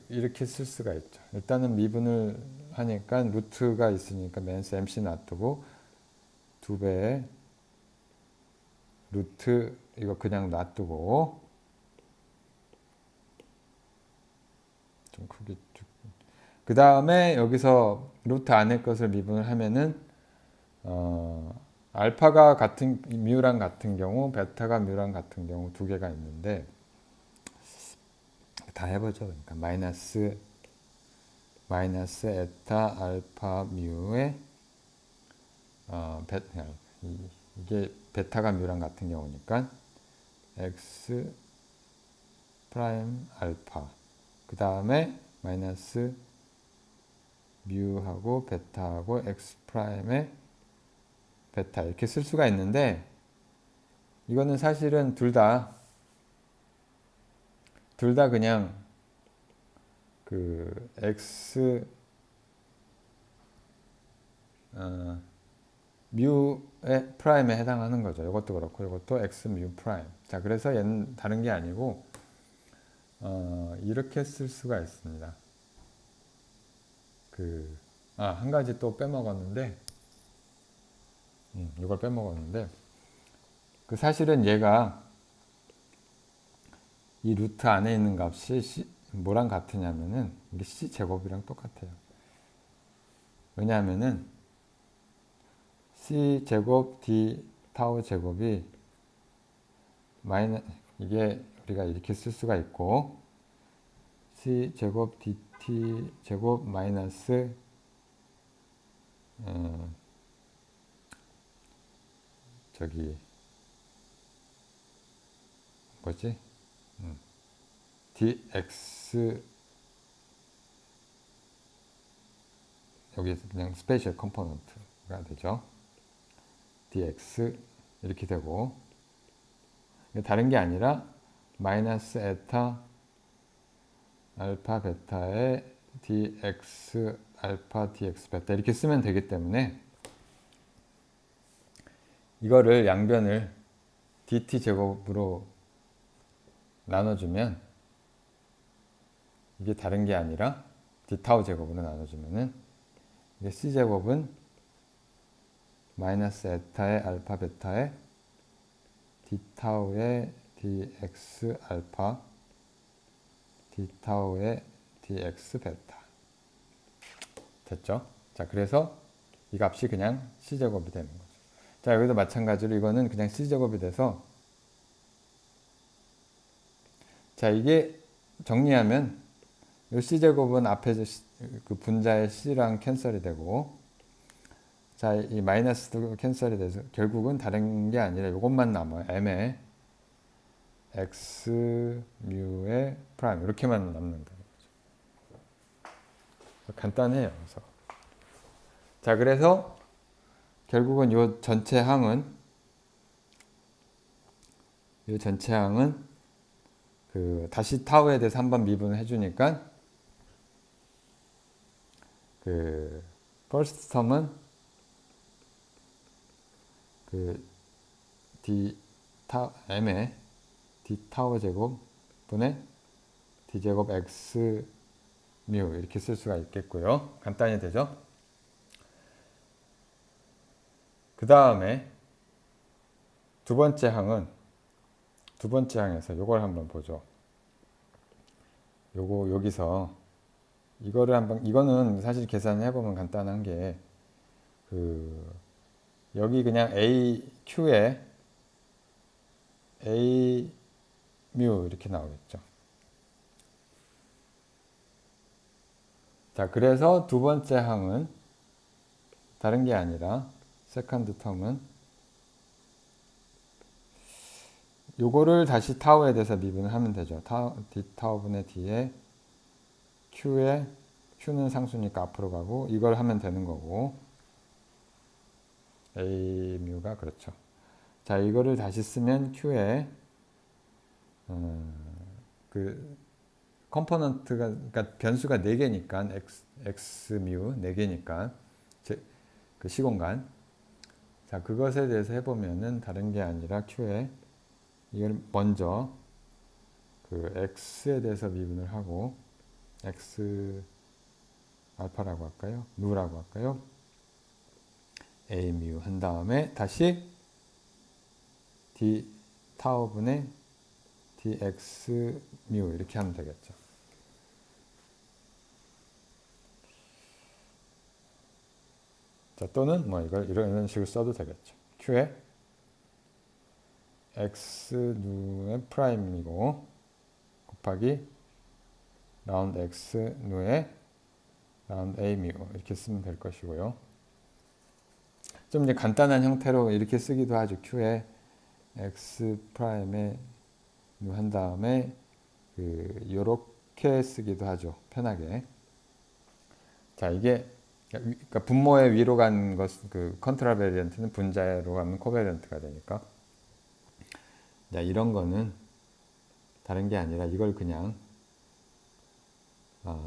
이렇게 쓸 수가 있죠. 일단은 미분을 하니까 루트가 있으니까 맨스 MC 놔두고 2배의 루트 이거 그냥 놔두고 좀 크게 그 다음에 여기서 루트 안에 것을 미분을 하면은 알파가 같은 뮤랑 같은 경우, 베타가 뮤랑 같은 경우 2개가 있는데 다 해보죠. 그러니까 마이너스 에타 알파 뮤의 이게 베타가 뮤랑 같은 경우니까 x 프라임 알파, 그 다음에 마이너스 뮤하고 베타하고 x 프라임의 베타 이렇게 쓸 수가 있는데, 이거는 사실은 둘 다 그냥 x 뮤의 프라임에 해당하는 거죠. 이것도 그렇고 이것도 x 뮤 프라임. 자, 그래서 얘는 다른 게 아니고 이렇게 쓸 수가 있습니다. 한 가지 또 빼먹었는데, 이걸 빼먹었는데, 사실은 얘가 이 루트 안에 있는 값이 뭐랑 같으냐면은 이게 c 제곱이랑 똑같아요. 왜냐하면은 c 제곱 d 타우 제곱이 이게 우리가 이렇게 쓸 수가 있고, c 제곱 dt 제곱 마이너스 뭐지? dx 여기에서 그냥 스페셜 컴포넌트가 되죠. dx 이렇게 되고, 다른 게 아니라 마이너스 에타 알파 베타의 dx 알파 dx 베타 이렇게 쓰면 되기 때문에 이거를 양변을 dt 제곱으로 나눠주면 이게 다른 게 아니라 d타우 제곱으로 나눠주면은 이게 c 제곱은 마이너스 에타의 알파 베타의 d타우의 dx 알파 d타우의 dx 베타 됐죠? 자, 그래서 이 값이 그냥 c제곱이 되는 거죠. 자, 여기도 마찬가지로 이거는 그냥 c제곱이 돼서, 자, 이게 정리하면 이 c제곱은 앞에 그 분자의 c랑 캔슬이 되고, 자, 이 마이너스도 캔슬이 돼서 결국은 다른 게 아니라 이것만 남아요. m의 x 뮤의 프라임 이렇게만 남는다는 거죠. 간단해요. 그래서 자, 그래서 결국은 이 전체 항은 그 다시 타우에 대해서 한번 미분을 해주니까 그 first term은 그 m의 d 타워 제곱 분의 d 제곱 x 뮤 이렇게 쓸 수가 있겠고요. 간단히 되죠? 그 다음에 두 번째 항에서 이걸 한번 보죠. 여기서 이거는 사실 계산해 보면 간단한 게 여기 그냥 AQ에 A 뮤 이렇게 나오겠죠. 자, 그래서 두 번째 항은 다른 게 아니라 세컨드 텀은 요거를 다시 타우에 대해서 미분을 하면 되죠. d타우분의 d에 q는 상수니까 앞으로 가고 이걸 하면 되는 거고 a 뮤가 그렇죠. 자, 이거를 다시 쓰면 q에 그 컴포넌트가 그러니까 변수가 4개니까 x 뮤 4개니까 그 시공간. 자, 그것에 대해서 해보면은 다른 게 아니라 q에 이걸 먼저 그 x에 대해서 미분을 하고 x 알파라고 할까요? 누라고 할까요? a 뮤 한 다음에 다시 d 타우분의 dx 뮤 이렇게 하면 되겠죠. 자, 또는 뭐 이걸 이런 식으로 써도 되겠죠. q에 x 누의 프라임이고 곱하기 라운드 x 누의 라운드 a 뮤 이렇게 쓰면 될 것이고요. 좀 이제 간단한 형태로 이렇게 쓰기도 하죠. q에 x 프라임에 누 한 다음에 요렇게 쓰기도 하죠. 편하게. 자, 이게 그러니까 분모의 위로 간 것, 그 컨트라 베리언트는 분자로 가면 코베리언트가 되니까. 자, 이런 거는 다른 게 아니라 이걸 그냥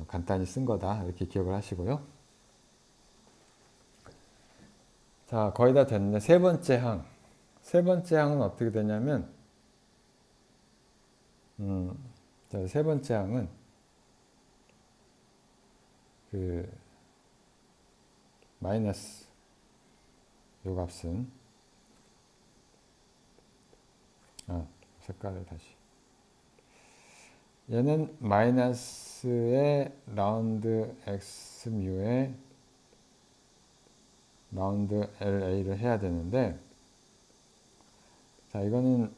간단히 쓴 거다 이렇게 기억을 하시고요. 자, 거의 다 됐는데 세 번째 항은 어떻게 되냐면 자, 세 번째 항은 그 마이너스 요 값은 색깔을 다시 얘는 마이너스의 라운드 x 뮤에 라운드 LA를 해야 되는데, 자, 이거는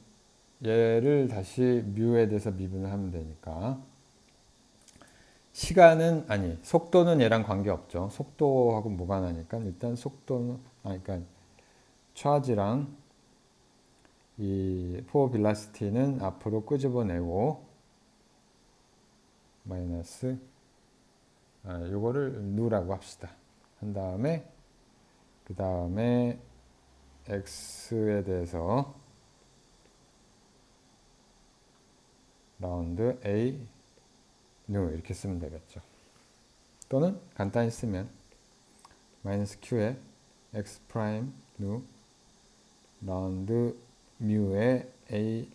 얘를 다시 뮤에 대해서 미분을 하면 되니까 속도는 얘랑 관계없죠. 속도하고 무관하니까 일단 속도는 그러니까 차지랑 이 포 빌라시티는 앞으로 끄집어내고 마이너스 요거를 누라고 합시다. 한 다음에 그 다음에 x에 대해서 라운드 a 뉴 이렇게 쓰면 되겠죠. 또는 간단히 쓰면 마이너스 q에 x 프라임 뉴 라운드 뮤의 a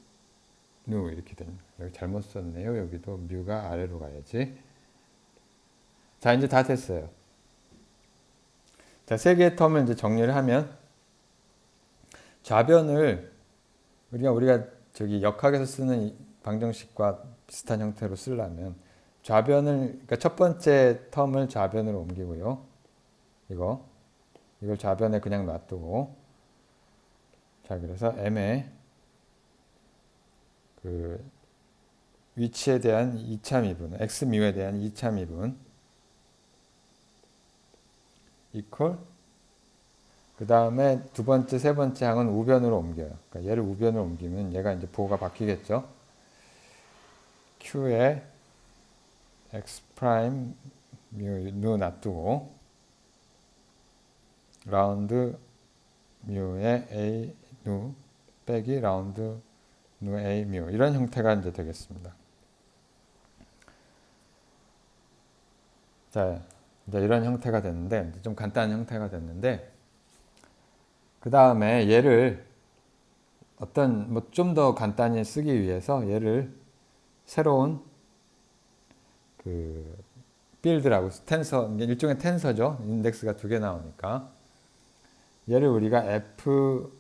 누 이렇게 됩니다. 여기 잘못 썼네요. 여기도 뮤가 아래로 가야지. 자, 이제 다 됐어요. 자, 세 개의 텀을 이제 정리를 하면 좌변을 우리가 저기 역학에서 쓰는 이 방정식과 비슷한 형태로 쓰려면 좌변을 그러니까 첫 번째 텀을 좌변으로 옮기고요. 이걸 좌변에 그냥 놔두고 자, 그래서 m의 그 위치에 대한 2차 미분, x 뮤에 대한 2차 미분 이퀄 그 다음에 두 번째, 세 번째 항은 우변으로 옮겨요. 그러니까 얘를 우변으로 옮기면 얘가 이제 부호가 바뀌겠죠. q에 x 프라임 누 놔두고 라운드 뮤에 a 누 빼기 라운드 누 a 뮤 이런 형태가 이제 되겠습니다. 자, 이제 이런 형태가 됐는데 좀 간단한 형태가 됐는데 그 다음에 얘를 어떤 뭐 좀 더 간단히 쓰기 위해서 얘를 새로운 그 필드라고 텐서 일종의 텐서죠. 인덱스가 두 개 나오니까 얘를 우리가 f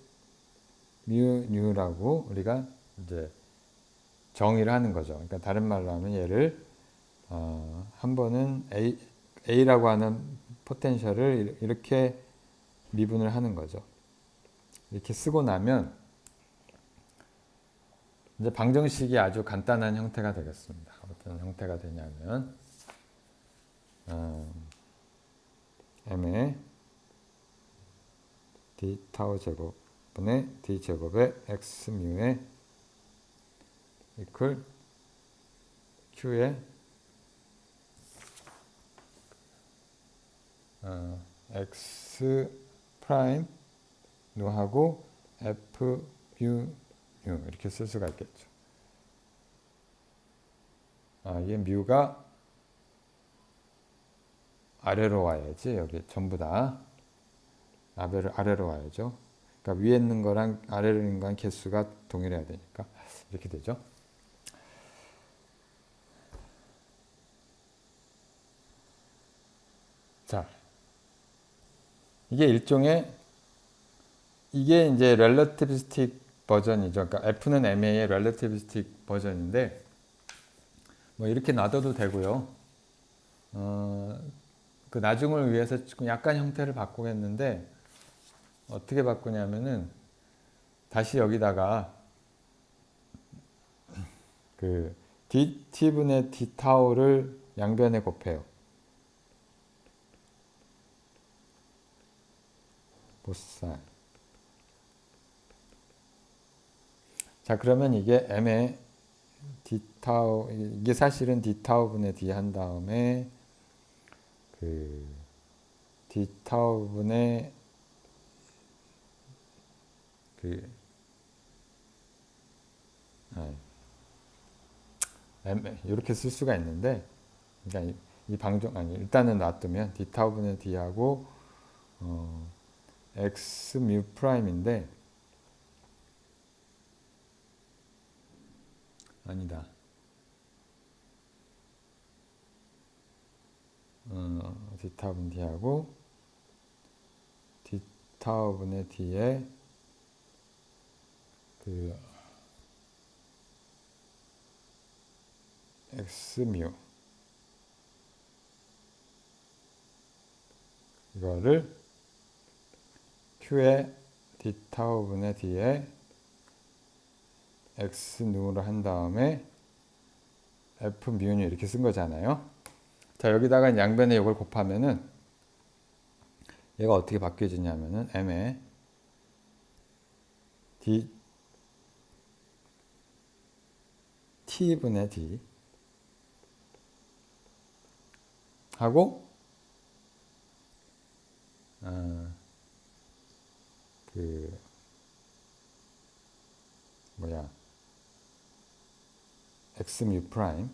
뮤 뉴라고 우리가 이제 정의를 하는 거죠. 그러니까 다른 말로 하면 얘를 한 번은 a라고 하는 포텐셜을 이렇게 미분을 하는 거죠. 이렇게 쓰고 나면 이제 방정식이 아주 간단한 형태가 되겠습니다. 어떤 형태가 되냐면 m의 d 타우 제곱분의 d 제곱의 x 뮤의 이퀄 q의 x 프라임 누하고 f 뮤 뉴 이렇게 쓸 수가 있겠죠. 이게 뮤가 아래로 와야지. 여기 전부 다 아래로 와야죠. 그러니까 위에 있는 거랑 아래로 있는 거랑 개수가 동일해야 되니까 이렇게 되죠. 자, 이게 일종의 이게 이제 렐러티비스틱 버전이죠. 그러니까 F는 MA의 렐러티비스틱 버전인데 뭐 이렇게 놔둬도 되고요. 그 나중을 위해서 약간 형태를 바꾸겠는데 어떻게 바꾸냐면은 다시 여기다가 그 dt분의 d타우를 양변에 곱해요. 보살. 자, 그러면 이게 m의 d타우 이게 사실은 d타우분의 d 한 다음에 그 d타우분의 그 이렇게 쓸 수가 있는데 그러니까 이 방정 일단은 놔두면 d타우분의 d하고 x 뮤 프라임인데 아니다. d타우분 d하고 d타우분의 d에 그 x 뮤 이거를 q의 d타우분의 d에 x 누로 한 다음에 f 뮤 이렇게 쓴 거잖아요. 자, 여기다가 양변에 이걸 곱하면은 얘가 어떻게 바뀌어지냐면은 m의 d t분의 d 하고 그 뭐야 x 뮤 프라임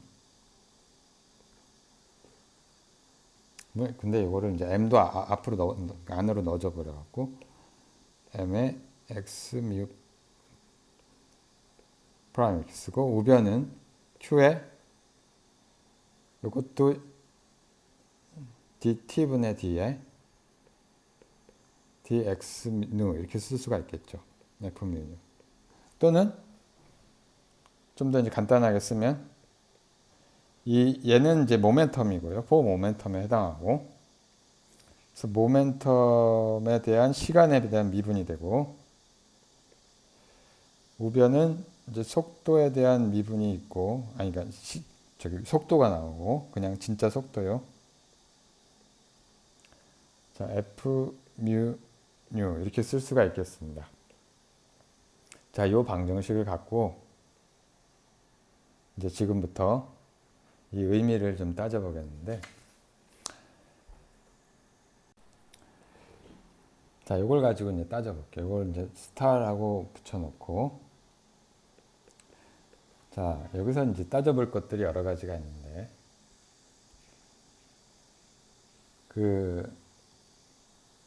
근데 이거를 이제 m도 앞으로 안으로 넣어줘 버려 갖고 m의 x 뮤 프라임 이렇게 쓰고 우변은 q에 이것도 dt분의 d에 dx nu 이렇게 쓸 수가 있겠죠. f mu nu. 또는 좀 더 이제 간단하게 쓰면 얘는 이제 모멘텀이고요. 포 모멘텀에 해당하고 그래서 모멘텀에 대한 시간에 대한 미분이 되고 우변은 이제 속도에 대한 미분이 있고 아니 그러니까 저기 속도가 나오고 그냥 진짜 속도요. 자, F mu nu 이렇게 쓸 수가 있겠습니다. 자, 이 방정식을 갖고 이제 지금부터 이 의미를 좀 따져보겠는데 자, 이걸 가지고 이제 따져볼게요. 이걸 이제 스타라고 붙여놓고 자, 여기서 이제 따져볼 것들이 여러 가지가 있는데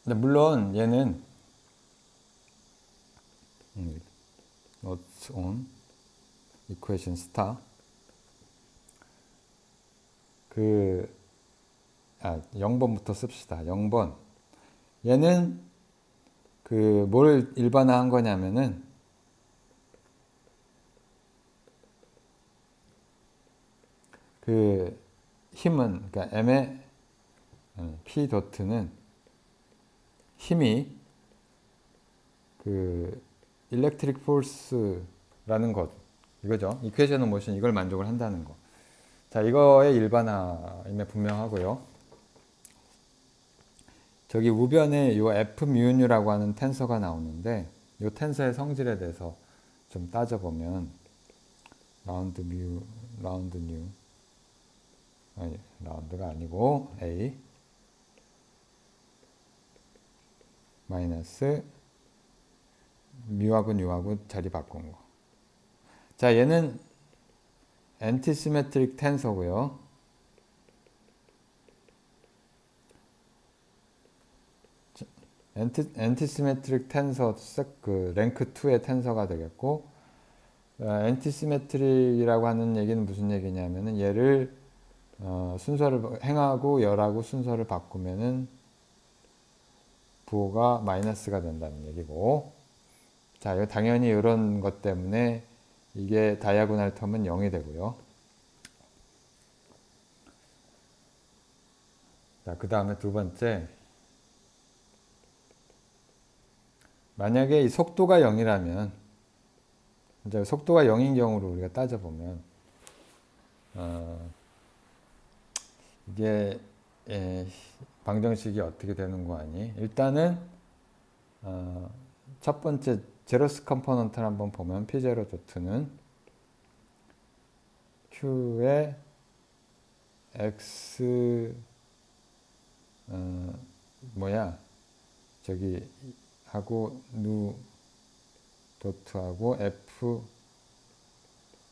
물론 얘는 notes on equation star 0번부터 씁시다. 0번 얘는 뭘 일반화한 거냐면은 힘은 그러니까 m의 p 도트는 힘이 electric force라는 것 이거죠. 이퀘이션 오브 모션 이걸 만족을 한다는 거. 자, 이거의 일반화임에 분명하고요. 저기 우변에 요 F mu nu라고 하는 텐서가 나오는데 요 텐서의 성질에 대해서 좀 따져보면 라운드 뉴 아니 라운드가 아니고 A 마이너스 뮤하고 뉴하고 자리 바꾼 거. 자, 얘는 엔티시메트릭 텐서고요. 엔티시메트릭 텐서 랭크 2의 텐서가 되겠고 엔티시메트릭이라고 하는 얘기는 무슨 얘기냐면은 얘를 순서를 행하고 열하고 순서를 바꾸면은 부호가 마이너스가 된다는 얘기고 자, 이거 당연히 이런 것 때문에 이게 다이아고널 텀은 0이 되고요. 자, 그 다음에 두 번째 만약에 이 속도가 0이라면 이제 속도가 0인 경우로 우리가 따져보면 이게 방정식이 어떻게 되는 거 아니? 일단은 첫 번째 제로스 컴포넌트를 한번 보면 P0 도트는 Q의 X 저기 하고 누 도트하고 F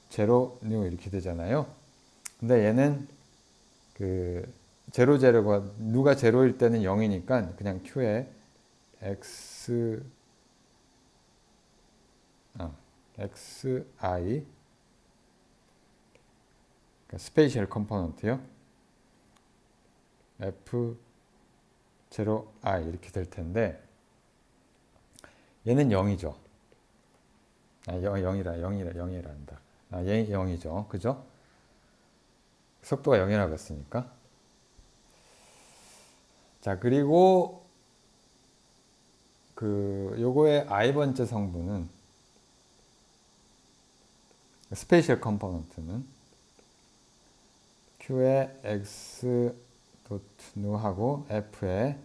제로 뉴 이렇게 되잖아요. 근데 얘는 제로가 누가 제로일 때는 0이니까 그냥 Q에 XI 그러니까 스페이셜 컴포넌트요. F0I 이렇게 될 텐데 얘는 0이죠. 0이란다. 얘 0이죠. 그죠? 속도가 0이라고 했으니까. 자, 그리고 요거의 i번째 성분은 스페이셜 컴포넌트는 Q의 X 도트 누하고 F의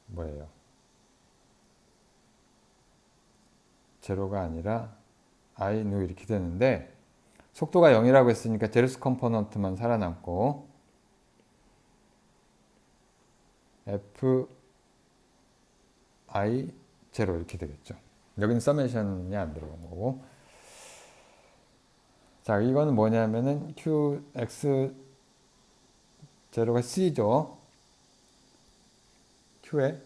뭐예요? 제로가 아니라 I 누 이렇게 되는데 속도가 0이라고 했으니까 제로스 컴포넌트만 살아남고 F I 제로 이렇게 되겠죠. 여기는 서메이션이 안 들어간 거고. 자, 이거는 뭐냐면은 QX 제로가 C죠. Q에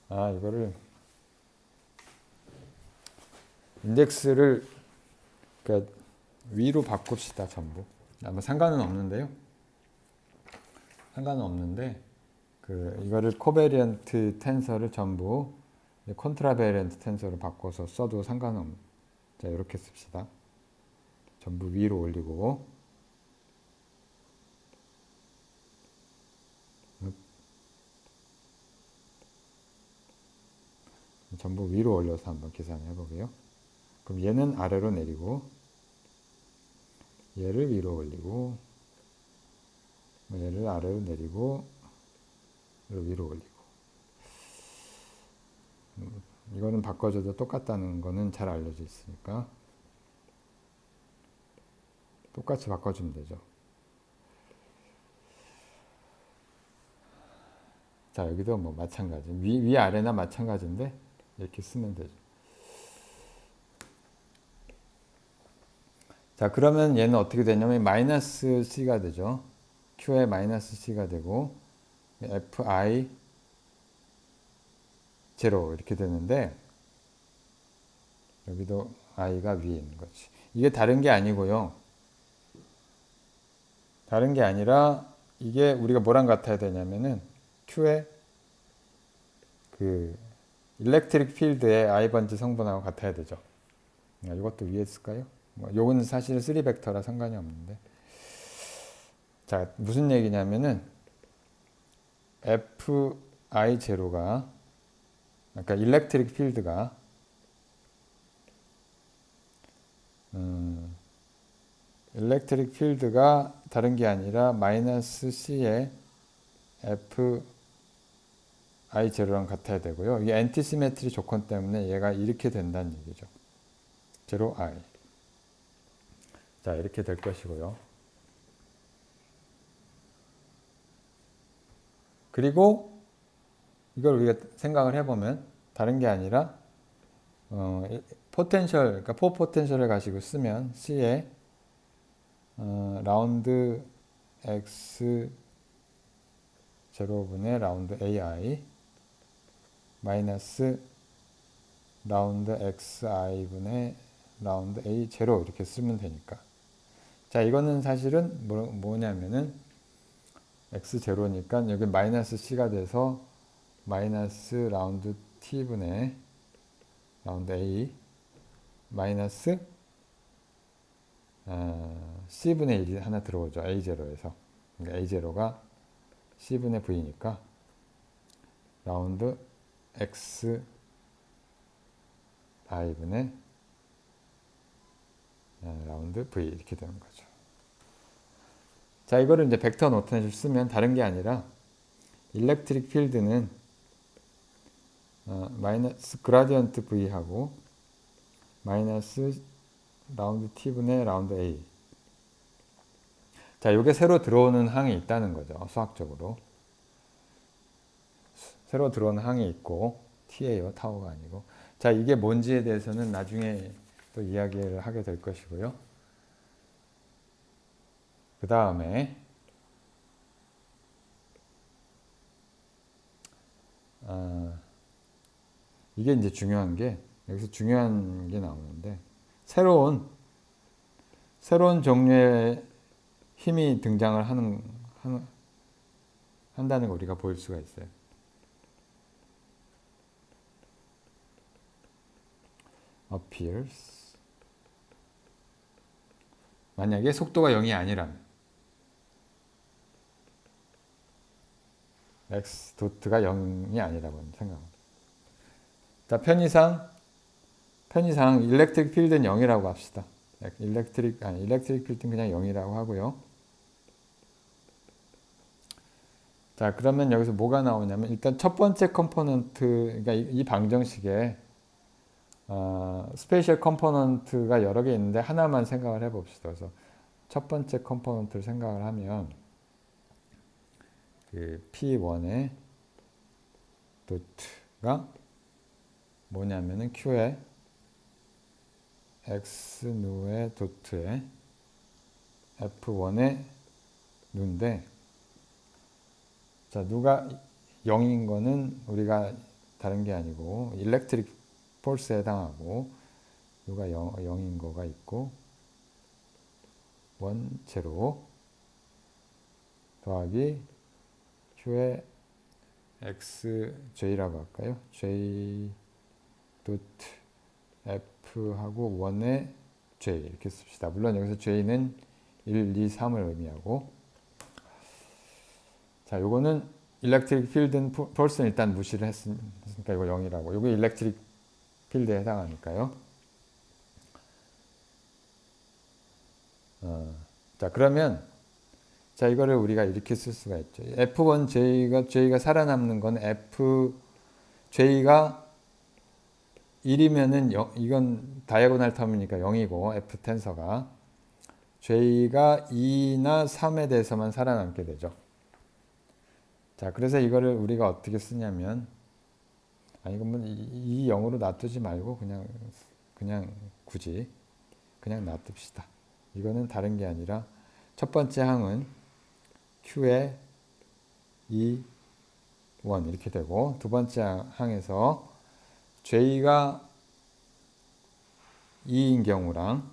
이거를 인덱스를 그러니까 위로 바꿉시다. 전부. 아마 상관은 없는데요. 상관은 없는데 이거를 코베리언트 텐서를 전부 콘트라베리언트 텐서로 바꿔서 써도 상관은 없는. 자, 이렇게 씁시다. 전부 위로 올리고 전부 위로 올려서 한번 계산해 보게요. 그럼 얘는 아래로 내리고 얘를 위로 올리고 얘를 아래로 내리고 얘를 위로 올리고 이거는 바꿔줘도 똑같다는 거는 잘 알려져 있으니까 똑같이 바꿔주면 되죠. 자, 여기도 뭐 마찬가지. 위 아래나 마찬가지인데 이렇게 쓰면 되죠. 자, 그러면 얘는 어떻게 되냐면 마이너스 C가 되죠. Q에 마이너스 C가 되고 Fi 제로 이렇게 되는데 여기도 I가 위에 있는 거지. 이게 다른 게 아니고요. 다른 게 아니라 이게 우리가 뭐랑 같아야 되냐면은 Q의 그 일렉트릭 필드의 I 번지 성분하고 같아야 되죠. 이것도 위에 쓸까요? 요건 사실 3벡터라 상관이 없는데. 자, 무슨 얘기냐면은 Fi0가 그러니까 일렉트릭 필드가 일렉트릭 필드가 다른 게 아니라 마이너스 C의 Fi0랑 같아야 되고요. 이게 엔티시메트리 조건 때문에 얘가 이렇게 된다는 얘기죠. 0I. 자, 이렇게 될 것이고요. 그리고 이걸 우리가 생각을 해보면 다른 게 아니라 포텐셜, 그러니까 포 포텐셜을 가지고 쓰면 C에 라운드 X 제로분의 라운드 AI 마이너스 라운드 XI분의 라운드 A 제로 이렇게 쓰면 되니까. 자, 이거는 사실은 뭐냐면은 X 제로니까 여기 마이너스 C가 돼서 마이너스 라운드 T분의 라운드 A 마이너스 C분의 1이 하나 들어오죠. A0에서. 그러니까 A0가 C분의 V니까 라운드 X I분의 라운드 V 이렇게 되는 거죠. 자, 이거를 이제 벡터 노테이션을 쓰면 다른 게 아니라 일렉트릭 필드는 마이너스 그라디언트 V하고 마이너스 라운드 T분의 라운드 A. 자, 이게 새로 들어오는 항이 있다는 거죠. 수학적으로. 새로 들어오는 항이 있고 T예요. 타워가 아니고. 자, 이게 뭔지에 대해서는 나중에 또 이야기를 하게 될 것이고요. 그 다음에 이게 이제 중요한 게 여기서 중요한 게 나오는데 새로운 종류의 힘이 등장을 한다는 걸 우리가 볼 수가 있어요. appears 만약에 속도가 0이 아니라면 x 도트가 0이 아니라고 생각합니다. 자, 편의상 일렉트릭 필드는 0이라고 합시다. 일렉트릭 필드는 그냥 0이라고 하고요. 자, 그러면 여기서 뭐가 나오냐면 일단 첫 번째 컴포넌트, 그러니까 이 방정식에 스페셜 컴포넌트가 여러 개 있는데 하나만 생각을 해봅시다. 그래서 첫 번째 컴포넌트를 생각을 하면 그 P1의 도트가 뭐냐면은 Q의 X 누의 도트에 F1의 누인데 자, 누가 0인 거는 우리가 다른 게 아니고 일렉트릭 폴스에 해당하고, 누가 0인 거가 있고, 1, 제로 더하기 q의 xj라고 할까요? j 도트 f하고 1의 j 이렇게 씁시다. 물론 여기서 j는 1, 2, 3을 의미하고, 자, 요거는 일렉트릭 필드는 폴스는 일단 무시를 했으니까 이거 0이라고. 요게 일렉트릭 필드에 해당하니까요. 자, 그러면 자, 이거를 우리가 이렇게 쓸 수가 있죠. F1J가 살아남는 건 J가 1이면은 이건 다이아고날 텀이니까 0이고, F 텐서가 J가 2나 3에 대해서만 살아남게 되죠. 자, 그래서 이거를 우리가 어떻게 쓰냐면, 이건 뭐 이 0으로 놔두지 말고 그냥 굳이 그냥 놔둡시다. 이거는 다른 게 아니라 첫 번째 항은 Q에 2, 1 이렇게 되고, 두 번째 항에서 J가 2인 경우랑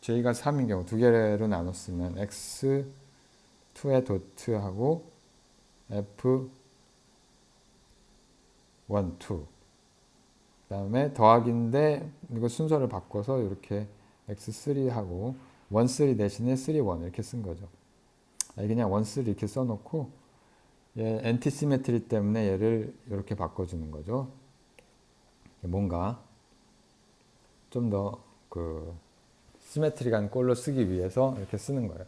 J가 3인 경우 두 개로 나눴으면 X2의 도트하고 F1, 2 그 다음에 더하기인데 이거 순서를 바꿔서 이렇게 X3하고 1, 3 대신에 3, 1 이렇게 쓴 거죠. 그냥 1, 3 이렇게 써놓고 얘 엔티시메트리 때문에 얘를 이렇게 바꿔주는 거죠. 뭔가 좀 더 그 시메트리한 꼴로 쓰기 위해서 이렇게 쓰는 거예요.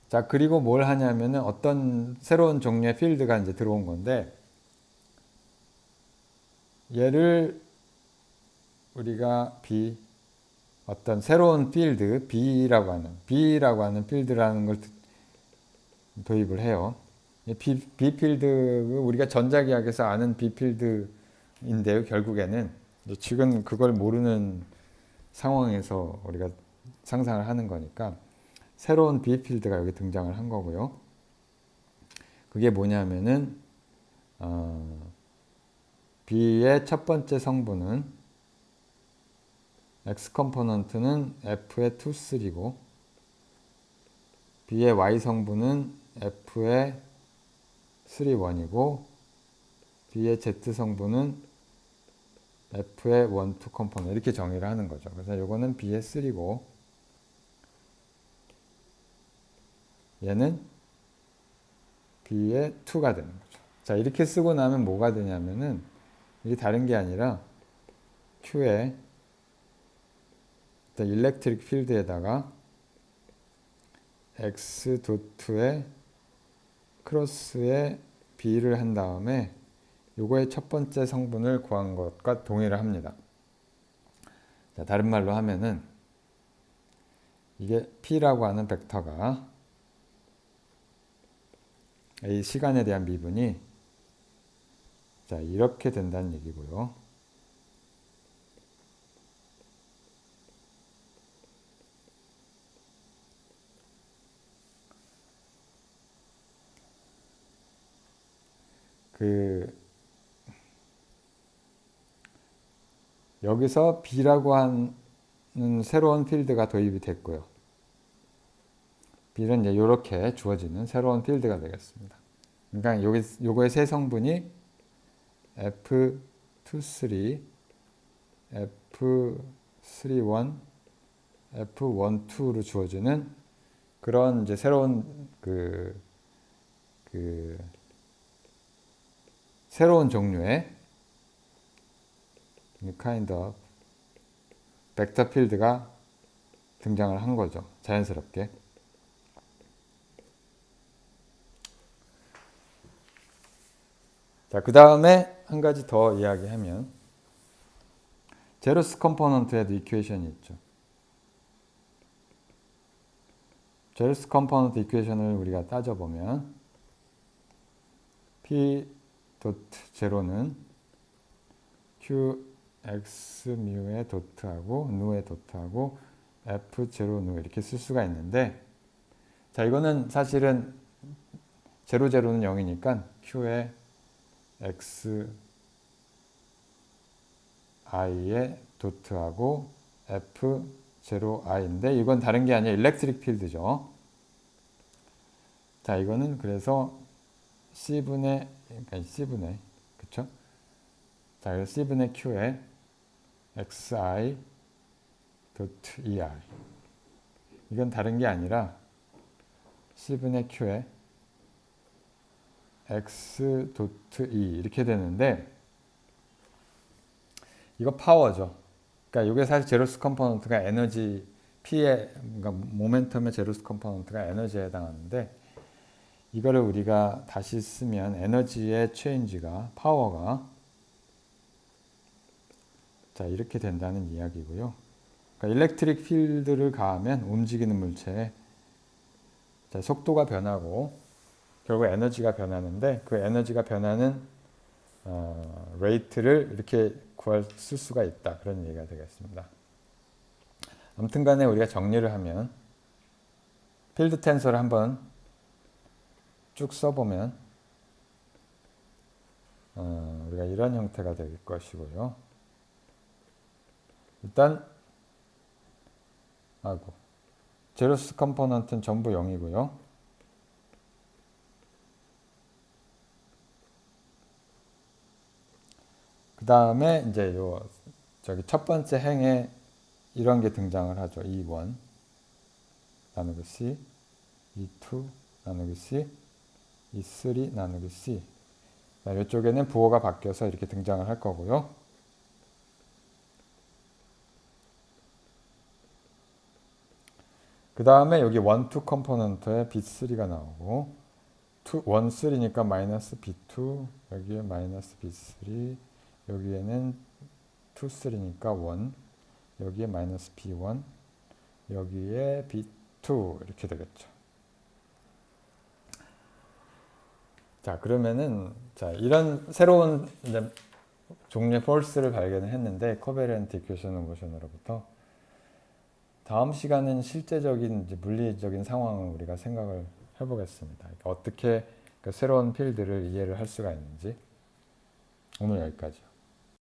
자, 그리고 뭘 하냐면은 어떤 새로운 종류의 필드가 이제 들어온 건데, 얘를 우리가 어떤 새로운 필드 B라고 하는 필드라는 걸 도입을 해요. B 필드, 우리가 전자기학에서 아는 B 필드인데요. 결국에는 지금 그걸 모르는 상황에서 우리가 상상을 하는 거니까 새로운 B 필드가 여기 등장을 한 거고요. 그게 뭐냐면은 B의 첫 번째 성분은 X 컴포넌트는 F의 2, 3고 B의 Y 성분은 F의 3, 1이고 B의 Z 성분은 F의 1, 2 컴포넌트 이렇게 정의를 하는 거죠. 그래서 이거는 B의 3고 얘는 B의 2가 되는 거죠. 자, 이렇게 쓰고 나면 뭐가 되냐면은 이게 다른 게 아니라 Q의 일렉트릭 필드에다가 X 도트의 크로스에 B를 한 다음에 요거의 첫 번째 성분을 구한 것과 동일을 합니다. 자, 다른 말로 하면은 이게 P라고 하는 벡터가 이 시간에 대한 미분이 자, 이렇게 된다는 얘기고요. 여기서 B라고 하는 새로운 필드가 도입이 됐고요. B는 이제 이렇게 주어지는 새로운 필드가 되겠습니다. 그러니까 요거의 세 성분이 F2, 3, F3, 1, F1, 2로 주어지는 그런 이제 새로운 새로운 종류의 kind of 벡터 필드가 등장을 한 거죠. 자연스럽게. 자, 그 다음에 한 가지 더 이야기하면 제로스 컴포넌트에도 이퀘이션이 있죠. 제로스 컴포넌트 이퀘이션을 우리가 따져보면 P 도트 제로는 Qx 뮤의 도트하고 누의 도트하고 F 제로 누 이렇게 쓸 수가 있는데, 자, 이거는 사실은 제로 제로는 0이니까 Q에 Xi에 도트하고 F0I인데 이건 다른 게 아니라 일렉트릭 필드죠. 자, 이거는 그래서 C분의, 그러니까 C분의, 그쵸? 자, 그래서 C분의 Q에 Xi 도트 ER. 이건 다른 게 아니라 C분의 Q에 X 도트 E 이렇게 되는데 이거 파워죠. 그러니까 이게 사실 제로스 컴포넌트가 에너지 P의 그러니까 모멘텀의 제로스 컴포넌트가 에너지에 해당하는데 이거를 우리가 다시 쓰면 에너지의 체인지가 파워가 자 이렇게 된다는 이야기고요. 그러니까 일렉트릭 필드를 가하면 움직이는 물체에 자, 속도가 변하고 결국 에너지가 변하는데 그 에너지가 변하는 레이트를 이렇게 쓸 수가 있다. 그런 얘기가 되겠습니다. 아무튼 간에 우리가 정리를 하면 필드 텐서를 한번 쭉 써보면 우리가 이런 형태가 될 것이고요. 일단 제로스 컴포넌트는 전부 0이고요. 그 다음에 이제 저기 첫 번째 행에 이런 게 등장을 하죠. E1 나누기 C, E2 나누기 C, E3 나누기 C. 자, 이쪽에는 부호가 바뀌어서 이렇게 등장을 할 거고요. 그 다음에 여기 1, 2 컴포넌트에 B3가 나오고 1, 3니까 마이너스 B2 여기에 마이너스 B3 여기에는 2, 3니까 1 여기에 마이너스 B1 여기에 B2 이렇게 되겠죠. 자 그러면은 자 이런 새로운 이제 종류의 폴스를 발견했는데 코베런트 이퀘션 모션으로부터 다음 시간은 실제적인 이제 물리적인 상황을 우리가 생각을 해보겠습니다. 그러니까 어떻게 그 새로운 필드를 이해를 할 수가 있는지 오늘 여기까지.